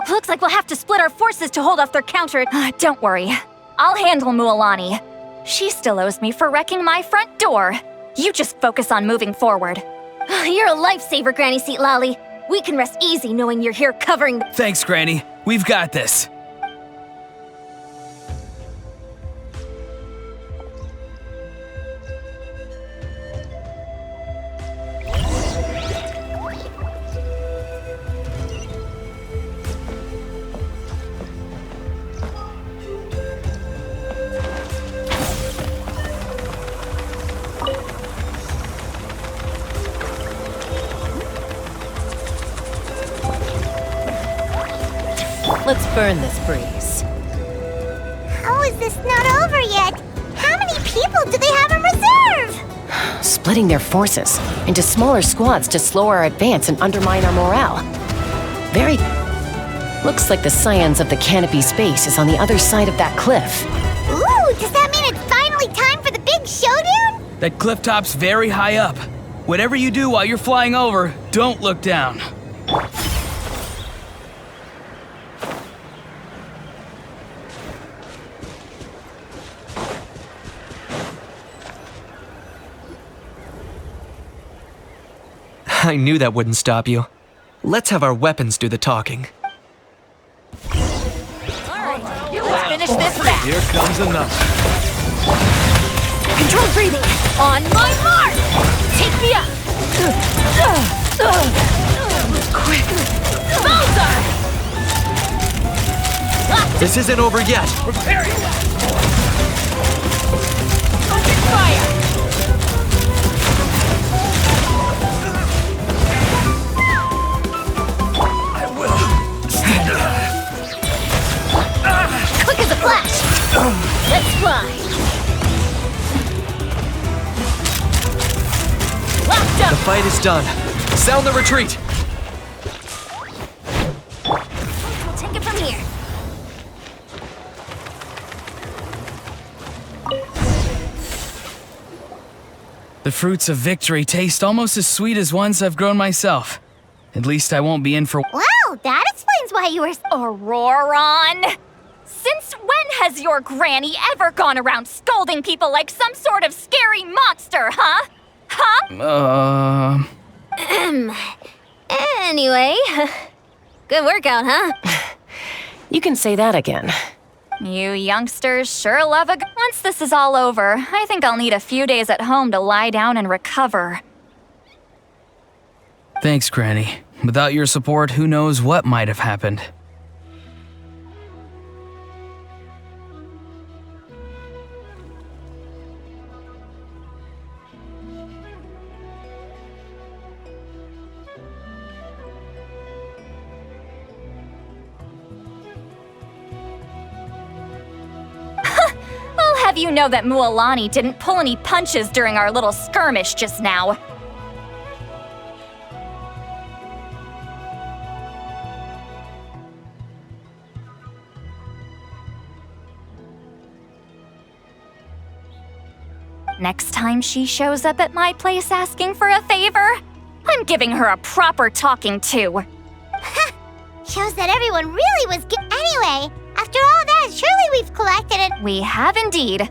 Looks like we'll have to split our forces to hold off their counter. Don't worry. I'll handle Mualani. She still owes me for wrecking my front door. You just focus on moving forward. You're a lifesaver, Granny Seat Lolly. We can rest easy knowing you're here covering the... Thanks, Granny. We've got this. Let's burn this breeze. How is this not over yet? How many people do they have in reserve? Splitting their forces into smaller squads to slow our advance and undermine our morale. Very... Looks like the Scions of the Canopy Space is on the other side of that cliff. Ooh, does that mean it's finally time for the big showdown? That cliff top's very high up. Whatever you do while you're flying over, don't look down. I knew that wouldn't stop you. Let's have our weapons do the talking. Let's finish this fast. Here comes another. Control breathing! On my mark! Take me up! Quick! Bullseye! This isn't over yet. Prepare yourself! Open fire! Quick as a flash! Let's fly! Locked up! The fight is done. Sound the retreat! We'll take it from here. The fruits of victory taste almost as sweet as ones I've grown myself. At least I won't be in for... Wow, that explains why you were... Auroron! Since when has your granny ever gone around scolding people like some sort of scary monster, huh? Huh? Anyway, good workout, huh? You can say that again. You youngsters sure love a... Once this is all over, I think I'll need a few days at home to lie down and recover. Thanks, Granny. Without your support, who knows what might have happened. I'll have you know that Mualani didn't pull any punches during our little skirmish just now. Next time she shows up at my place asking for a favor, I'm giving her a proper talking to. Shows that everyone really was good. Anyway, after all that, surely we've collected it. We have indeed.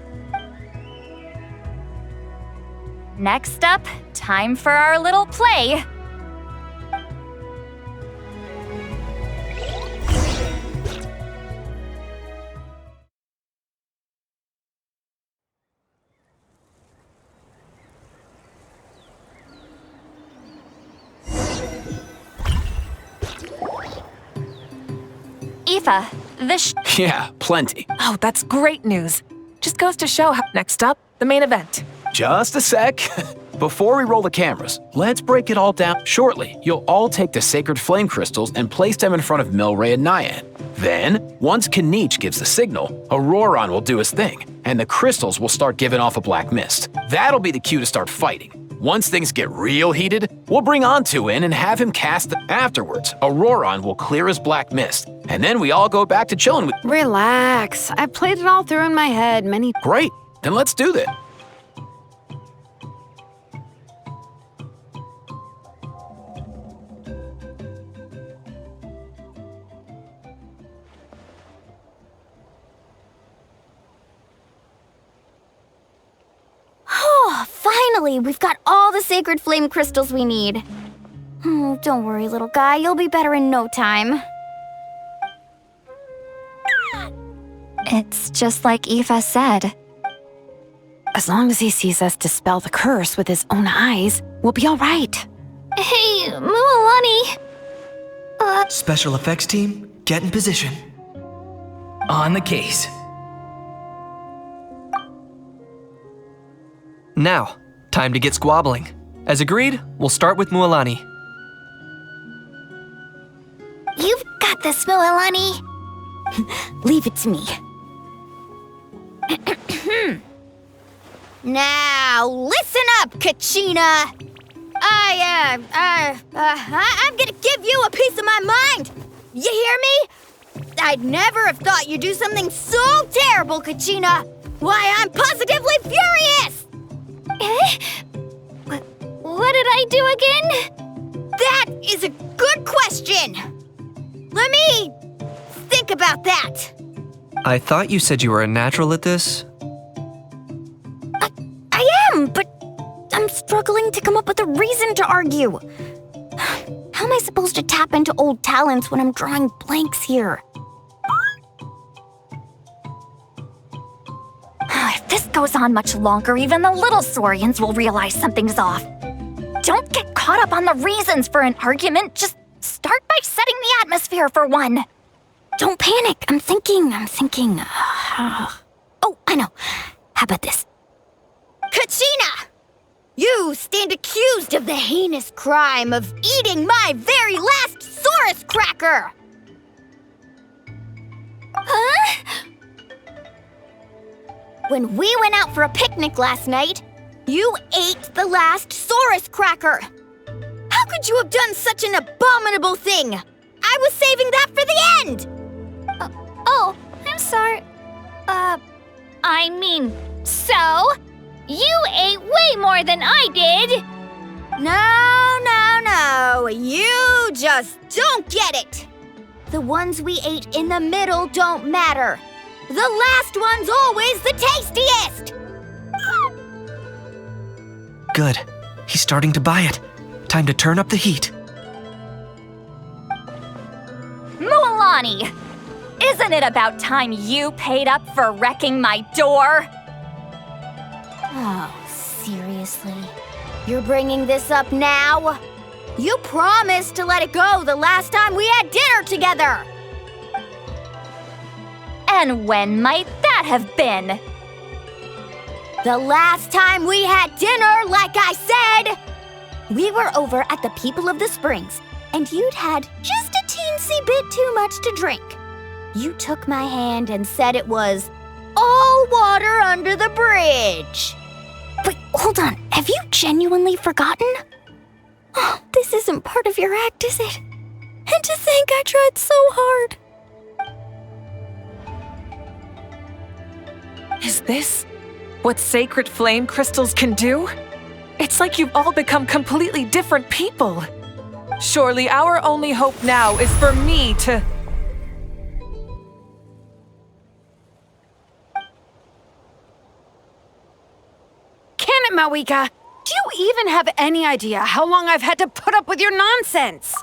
Next up, time for our little play. Aoife, Yeah, plenty. Oh, that's great news. Just goes to show how. Next up, the main event. Just a sec. Before we roll the cameras, let's break it all down. Shortly, you'll all take the sacred flame crystals and place them in front of Milray and Nyan. Then, once Kanich gives the signal, Auroron will do his thing, and the crystals will start giving off a black mist. That'll be the cue to start fighting. Once things get real heated, we'll bring Antu in and have him cast the. Afterwards, Auroron will clear his black mist, and then we all go back to chilling with. Relax. I played it all through in my head many. Great, then let's do that. Oh, finally! We've got all the sacred flame crystals we need. Don't worry, little guy. You'll be better in no time. It's just like Aoife said. As long as he sees us dispel the curse with his own eyes, we'll be all right. Hey, Mualani! Special effects team, get in position. On the case. Now, time to get squabbling. As agreed, we'll start with Mualani. You've got this, Mualani. Leave it to me. Now, listen up, Kachina. I'm gonna give you a piece of my mind. You hear me? I'd never have thought you'd do something so terrible, Kachina. Why, I'm positively furious! What did I do again? That is a good question. Let me think about that. I thought you said you were a natural at this. I am, but I'm struggling to come up with a reason to argue. How am I supposed to tap into old talents when I'm drawing blanks here? If this goes on much longer, even the little Saurians will realize something's off. Don't get caught up on the reasons for an argument. Just start by setting the atmosphere for one. Don't panic. I'm thinking. Oh, I know. How about this? Kachina! You stand accused of the heinous crime of eating my very last Saurus cracker! Huh? When we went out for a picnic last night, you ate the last Saurus cracker! How could you have done such an abominable thing? I was saving that for the end! Oh, I'm sorry. I mean, so? You ate way more than I did! No. You just don't get it! The ones we ate in the middle don't matter. The last one's always the tastiest! Good. He's starting to buy it. Time to turn up the heat. Mualani! Isn't it about time you paid up for wrecking my door? Oh, seriously? You're bringing this up now? You promised to let it go the last time we had dinner together! And when might that have been? The last time we had dinner, like I said! We were over at the People of the Springs, and you'd had just a teensy bit too much to drink. You took my hand and said it was all water under the bridge. Wait, hold on. Have you genuinely forgotten? Oh, this isn't part of your act, is it? And to think I tried so hard. Is this what sacred flame crystals can do? It's like you've all become completely different people. Surely our only hope now is for me to... Can it, Mawika? Do you even have any idea how long I've had to put up with your nonsense?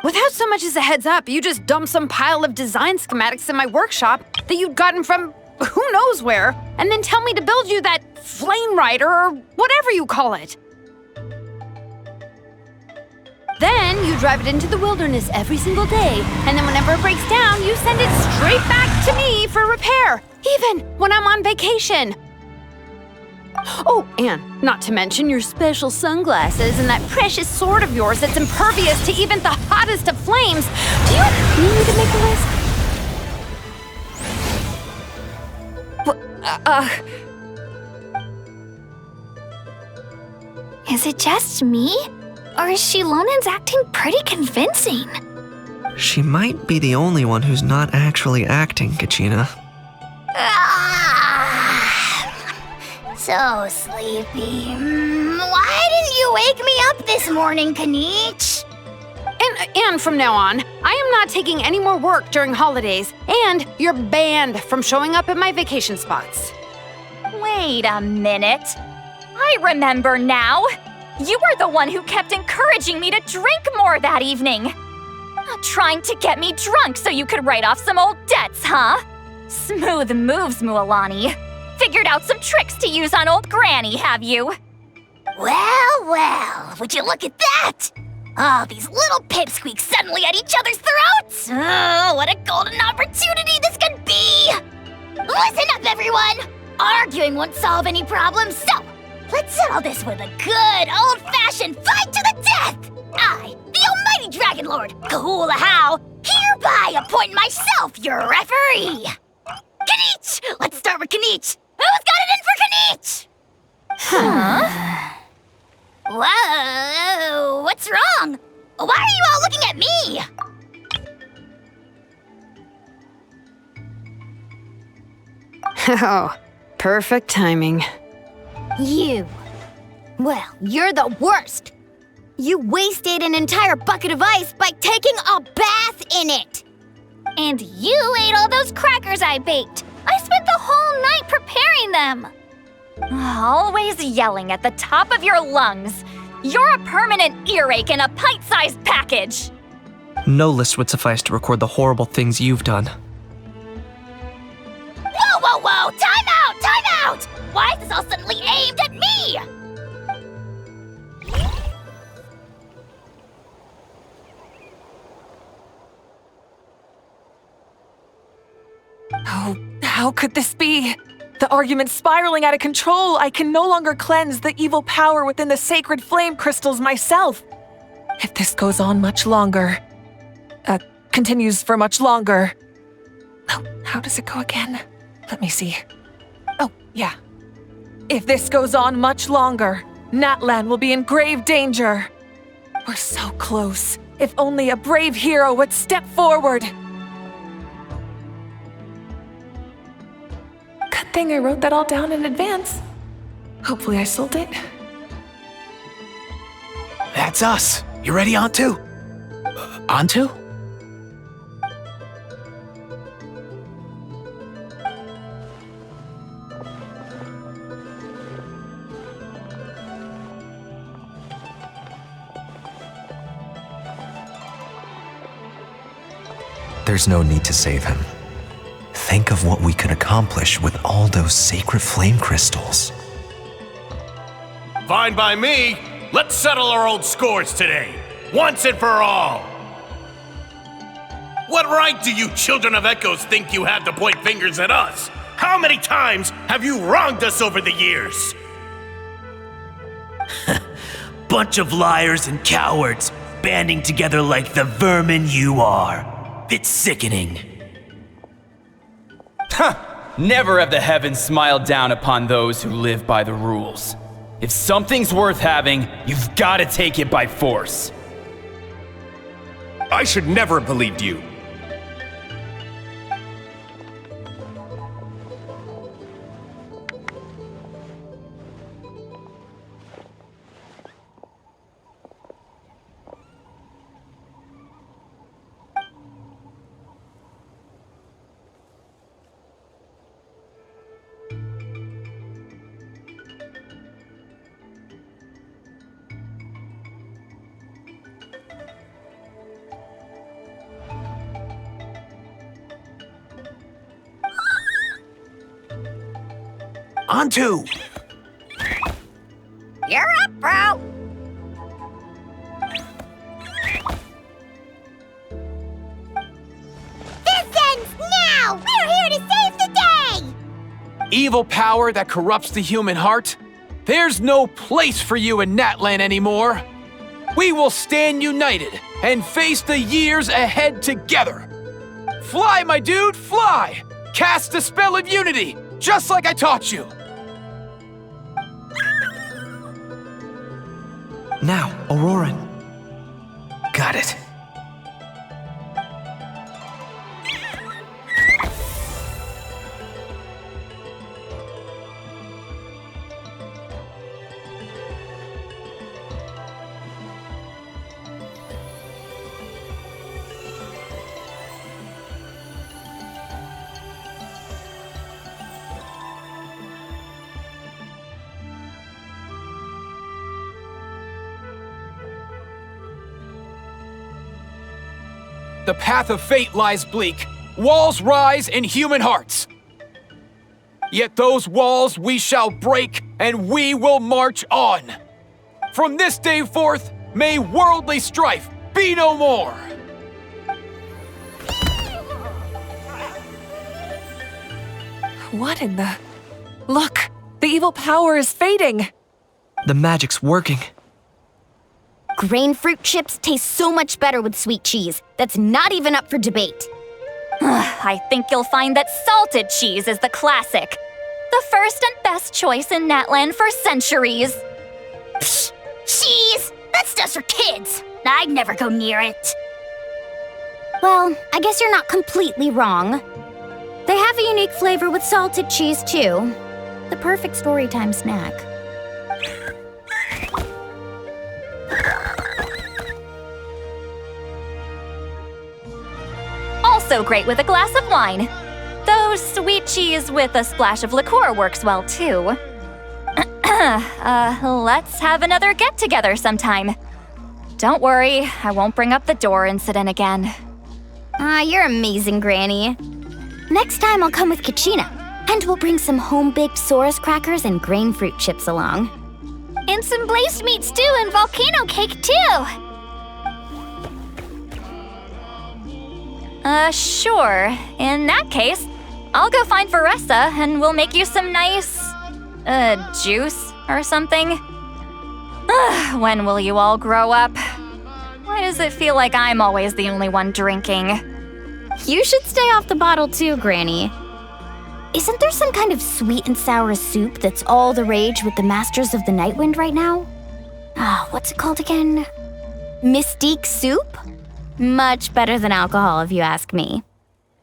Without so much as a heads up, you just dumped some pile of design schematics in my workshop that you'd gotten from who knows where, and then tell me to build you that flame rider or whatever you call it. Then you drive it into the wilderness every single day, and then whenever it breaks down, you send it straight back to me for repair, even when I'm on vacation. Oh, and not to mention your special sunglasses and that precious sword of yours that's impervious to even the hottest of flames. Do you need me to make a list? Is it just me? Or is Shilonen's acting pretty convincing? She might be the only one who's not actually acting, Kachina. So sleepy. Why didn't you wake me up this morning, Kanich? And from now on, I am not taking any more work during holidays, and you're banned from showing up at my vacation spots. Wait a minute. I remember now. You were the one who kept encouraging me to drink more that evening. Trying to get me drunk so you could write off some old debts, huh? Smooth moves, Mualani. Figured out some tricks to use on old Granny, have you? Well, would you look at that? Oh, these little pipsqueaks suddenly at each other's throats! Oh, what a golden opportunity this could be! Listen up, everyone! Arguing won't solve any problems, so let's settle this with a good, old-fashioned fight to the death! I, the almighty Dragon Lord, Kahula How, hereby appoint myself your referee! Kanich! Let's start with Kanich! Who's got it in for Kanich? Huh? Whoa, what's wrong? Why are you all looking at me? Oh, perfect timing. You. Well, you're the worst. You wasted an entire bucket of ice by taking a bath in it. And you ate all those crackers I baked. I spent the whole night preparing them. Always yelling at the top of your lungs. You're a permanent earache in a pint-sized package. No list would suffice to record the horrible things you've done. Whoa! Time out! Why is this all suddenly aimed at me? Oh, how could this be? The argument's spiraling out of control. I can no longer cleanse the evil power within the sacred flame crystals myself. If this goes on much longer, continues for much longer. Oh, how does it go again? Let me see. Oh, yeah. If this goes on much longer, Natlan will be in grave danger. We're so close. If only a brave hero would step forward. Good thing I wrote that all down in advance. Hopefully I sold it. That's us. You ready, Antu? Antu? There's no need to save him. Think of what we could accomplish with all those sacred flame crystals. Fine by me. Let's settle our old scores today, once and for all. What right do you children of Echoes think you have to point fingers at us? How many times have you wronged us over the years? Bunch of liars and cowards, banding together like the vermin you are. It's sickening. Never have the heavens smiled down upon those who live by the rules. If something's worth having, you've got to take it by force. I should never have believed you. Antu! You're up, bro. now! We're here to save the day! Evil power that corrupts the human heart? There's no place for you in Natlan anymore. We will stand united and face the years ahead together. Fly, my dude, fly! Cast a spell of unity, just like I taught you. Now, Aurora. Got it. The path of fate lies bleak. Walls rise in human hearts. Yet those walls we shall break, and we will march on. From this day forth, may worldly strife be no more. What in the... Look! The evil power is fading! The magic's working. Grain fruit chips taste so much better with sweet cheese. That's not even up for debate. I think you'll find that salted cheese is the classic. The first and best choice in Natlan for centuries. Psh, cheese! That stuff's for kids. I'd never go near it. Well, I guess you're not completely wrong. They have a unique flavor with salted cheese, too. The perfect storytime snack. Also great with a glass of wine. Though sweet cheese with a splash of liqueur works well too. Let's have another get-together sometime. Don't worry, I won't bring up the door incident again. You're amazing, Granny. Next time I'll come with Kachina, and we'll bring some home-baked Saurus crackers and grain fruit chips along. And some blazed meat stew and volcano cake too! Sure. In that case, I'll go find Varessa and we'll make you some nice, juice or something. When will you all grow up? Why does it feel like I'm always the only one drinking? You should stay off the bottle too, Granny. Isn't there some kind of sweet and sour soup that's all the rage with the Masters of the Nightwind right now? What's it called again? Mystique soup? Much better than alcohol, if you ask me.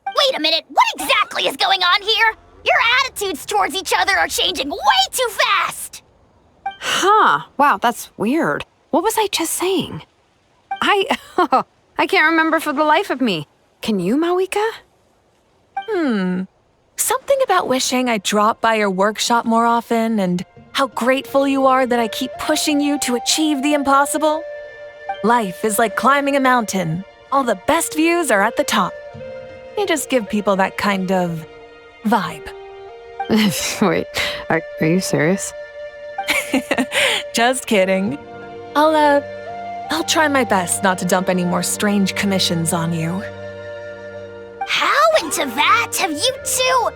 Wait a minute, what exactly is going on here? Your attitudes towards each other are changing way too fast! Huh. Wow, that's weird. What was I just saying? I can't remember for the life of me. Can you, Mawika? Something about wishing I'd drop by your workshop more often and how grateful you are that I keep pushing you to achieve the impossible. Life is like climbing a mountain. All the best views are at the top. You just give people that kind of vibe. Wait, are you serious? Just kidding. I'll try my best not to dump any more strange commissions on you. How into that have you two?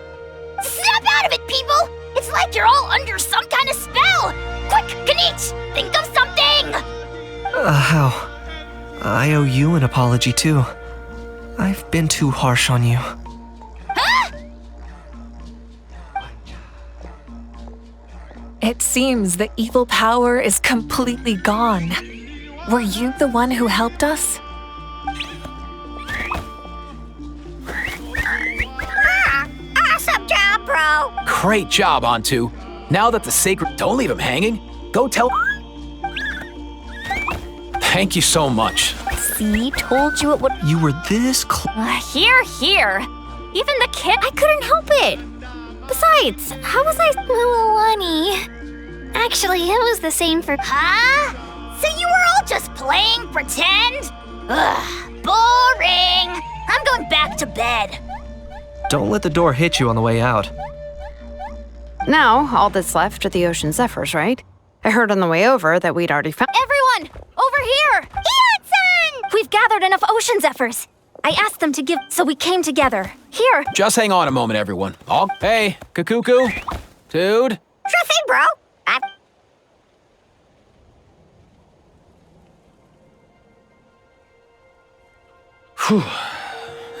Snap out of it, people! It's like you're all under some kind of spell! Quick, Kanich, think of something! How? I owe you an apology too. I've been too harsh on you. Huh? It seems the evil power is completely gone. Were you the one who helped us? Awesome job, bro! Great job, Antu. Now that the sacred... Don't leave him hanging. Go tell... Thank you so much. See, told you it would. You were this close. Here. Even the kid. I couldn't help it. Besides, how was I Lunny? Actually, it was the same for. Huh? So you were all just playing pretend? Ugh, boring. I'm going back to bed. Don't let the door hit you on the way out. Now, all that's left are the Ocean Zephyrs, right? I heard on the way over that we'd already found. Everyone, over here! Hiyotsun! We've gathered enough Ocean Zephyrs. I asked them to give, so we came together. Here. Just hang on a moment, everyone. Hey, Kakuku, dude. Sure thing, bro. Whew.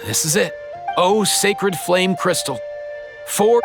This is it. Oh, sacred flame crystal. 4.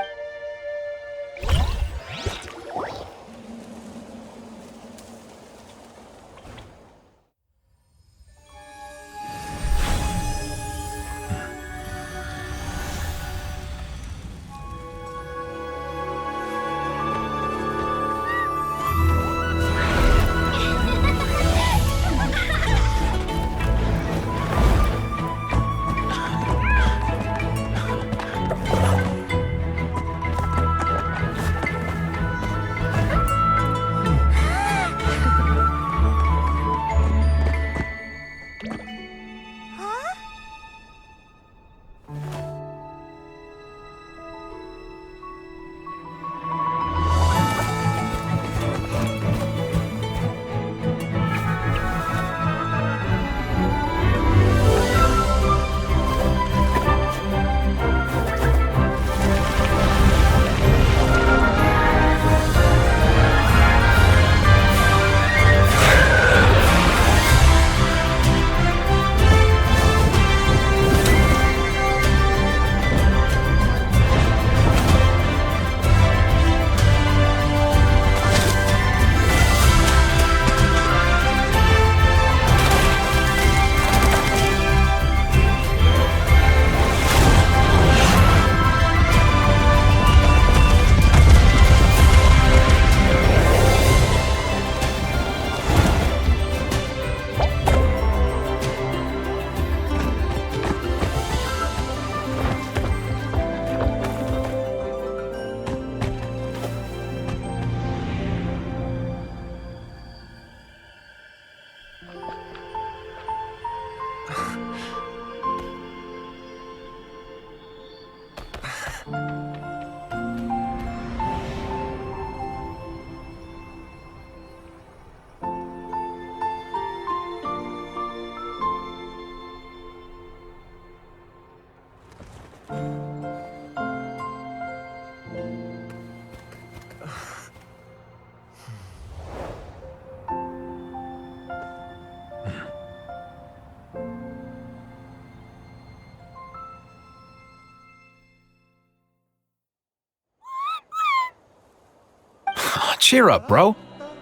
Cheer up, bro.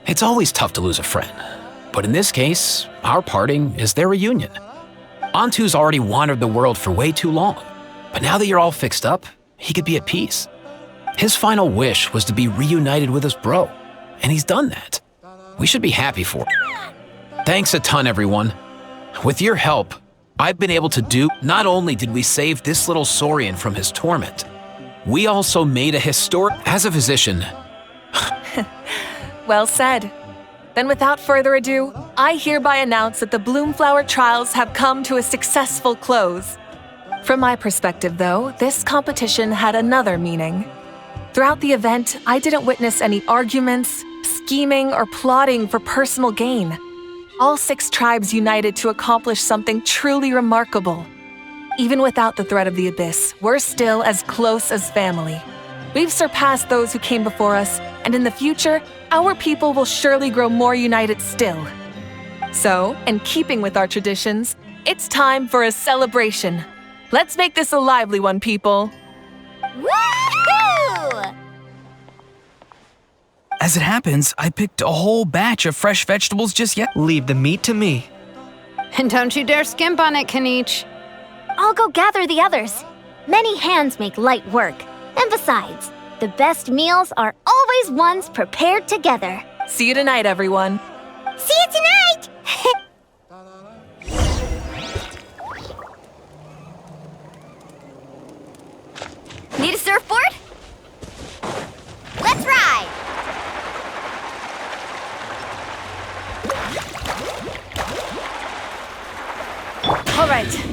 It's always tough to lose a friend. But in this case, our parting is their reunion. Antu's already wandered the world for way too long. But now that you're all fixed up, he could be at peace. His final wish was to be reunited with his bro, and he's done that. We should be happy for him. Thanks a ton, everyone. With your help, I've been able to do. Not only did we save this little Saurian from his torment, we also made a historic. As a physician. Well said. Then without further ado, I hereby announce that the Bloomflower trials have come to a successful close. From my perspective, though, this competition had another meaning. Throughout the event, I didn't witness any arguments, scheming, or plotting for personal gain. All 6 tribes united to accomplish something truly remarkable. Even without the threat of the Abyss, we're still as close as family. We've surpassed those who came before us, and in the future, our people will surely grow more united still. So, in keeping with our traditions, it's time for a celebration. Let's make this a lively one, people. Woohoo! As it happens, I picked a whole batch of fresh vegetables just yet. Leave the meat to me. And don't you dare skimp on it, Kanich. I'll go gather the others. Many hands make light work. And besides, the best meals are always ones prepared together. See you tonight, everyone. See you tonight! Need a surfboard? Let's ride! All right.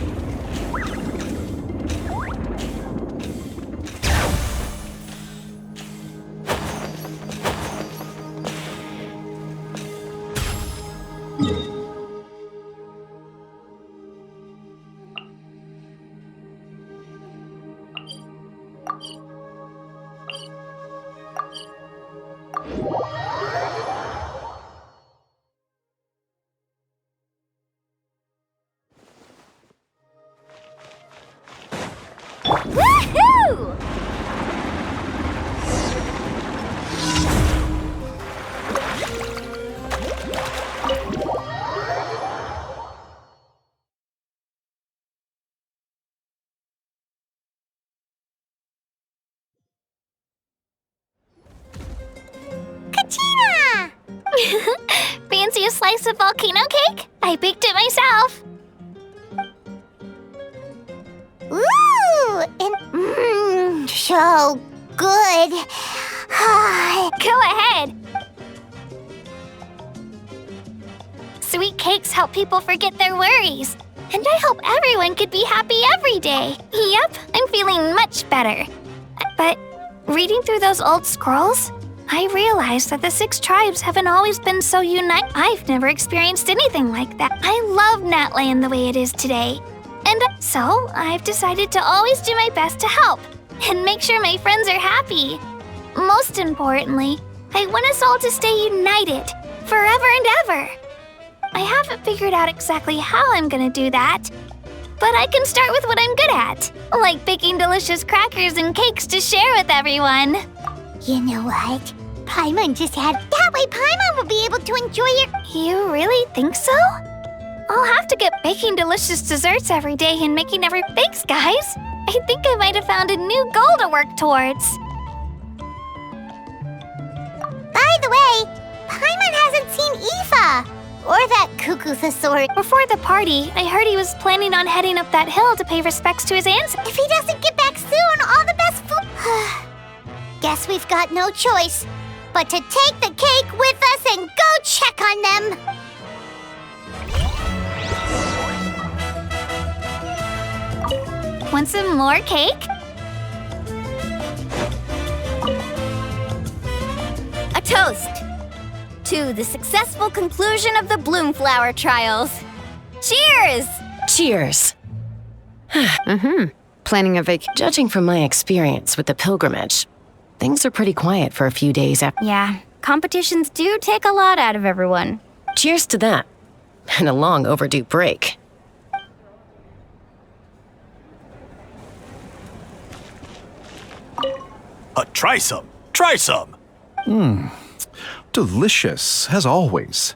slice of volcano cake? I baked it myself. Ooh, and so good. Go ahead. Sweet cakes help people forget their worries. And I hope everyone could be happy every day. Yep, I'm feeling much better. But reading through those old scrolls, I realized that the 6 tribes haven't always been so united. I've never experienced anything like that. I love Natland the way it is today. And so I've decided to always do my best to help and make sure my friends are happy. Most importantly, I want us all to stay united forever and ever. I haven't figured out exactly how I'm gonna do that, but I can start with what I'm good at, like baking delicious crackers and cakes to share with everyone. You know what? Paimon just had... That way Paimon will be able to enjoy your... You really think so? I'll have to get baking delicious desserts every day and making every... Thanks, guys! I think I might have found a new goal to work towards. By the way, Paimon hasn't seen Aoife! Or that Cuckoosasaur. Before the party, I heard he was planning on heading up that hill to pay respects to his ancestors. If he doesn't get back soon, all the best food... Guess we've got no choice but to take the cake with us and go check on them. Want some more cake? A toast to the successful conclusion of the Bloomflower trials. Cheers! Cheers. Planning a vacation. Judging from my experience with the pilgrimage, things are pretty quiet for a few days after. Yeah, competitions do take a lot out of everyone. Cheers to that. And a long overdue break. Try some. Try some. Delicious, as always.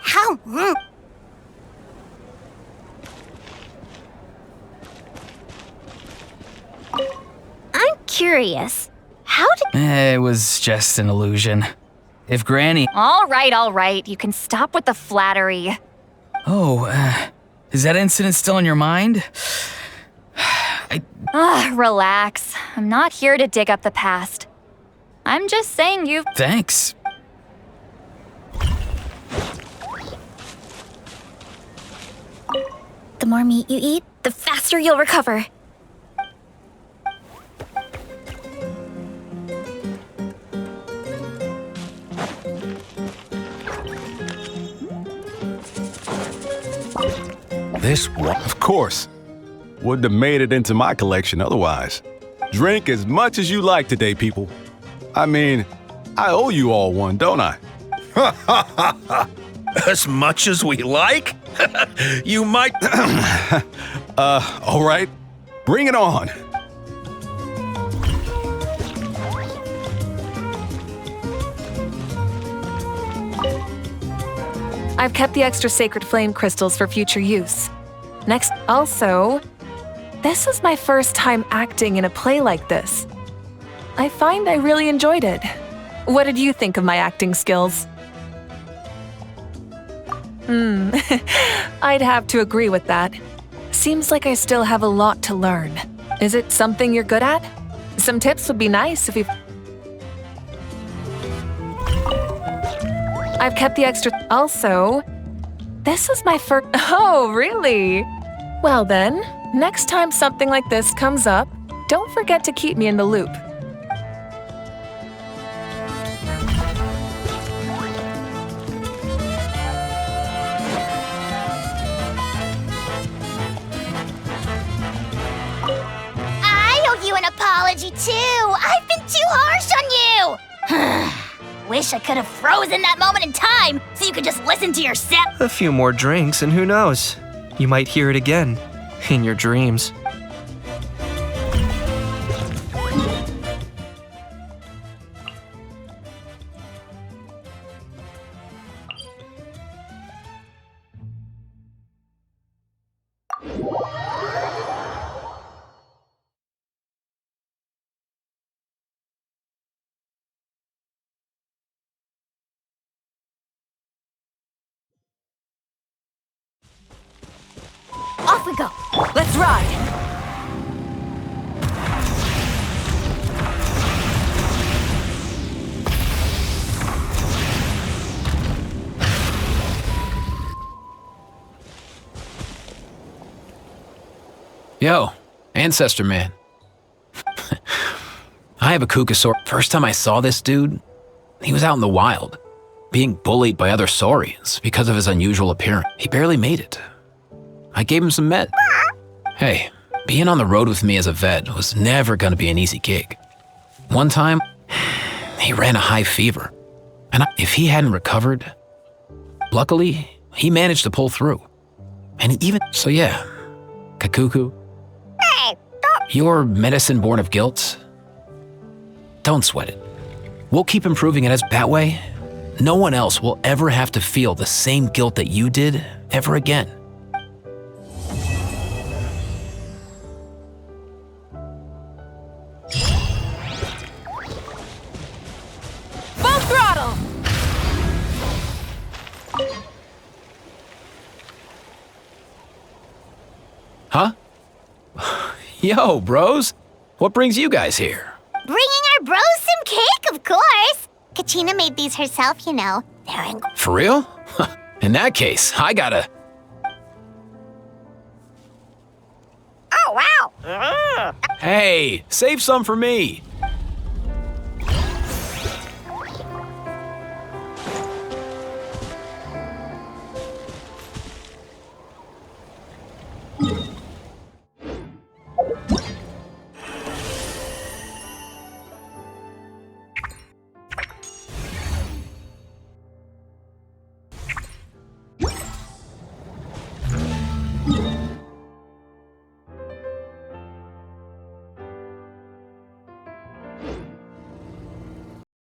How? I'm curious. How did... It was just an illusion. If Granny... All right. You can stop with the flattery. Oh, is that incident still in your mind? Relax. I'm not here to dig up the past. I'm just saying you... Thanks. The more meat you eat, the faster you'll recover. This one? Of course. Wouldn't have made it into my collection otherwise. Drink as much as you like today, people. I mean, I owe you all one, don't I? As much as we like? You might... All right. Bring it on. I've kept the extra sacred flame crystals for future use. Next, also, this is my first time acting in a play like this. I find I really enjoyed it. What did you think of my acting skills? I'd have to agree with that. Seems like I still have a lot to learn. Is it something you're good at? Some tips would be nice if you... I've kept the extra... Also, this is my first... Oh, really? Well then, next time something like this comes up, don't forget to keep me in the loop. I owe you an apology too. I've been too harsh on you. Wish I could have frozen that moment in time so you could just listen to yourself. A few more drinks, and who knows? You might hear it again in your dreams. go. Let's ride. Yo, Ancestor Man. I have a Kukasaur. First time I saw this dude, he was out in the wild, being bullied by other saurians because of his unusual appearance. He barely made it. I gave him some med. Hey, being on the road with me as a vet was never gonna be an easy gig. One time, he ran a high fever, and if he hadn't recovered, luckily, he managed to pull through. And even, so yeah, Kakuku, your medicine born of guilt, don't sweat it. We'll keep improving it as that way. No one else will ever have to feel the same guilt that you did ever again. Full throttle! Huh? Yo, bros, what brings you guys here? Bringing our bros some cake, of course. Kachina made these herself, you know. They're in... For real? In that case, I gotta... Oh, wow. Hey, save some for me.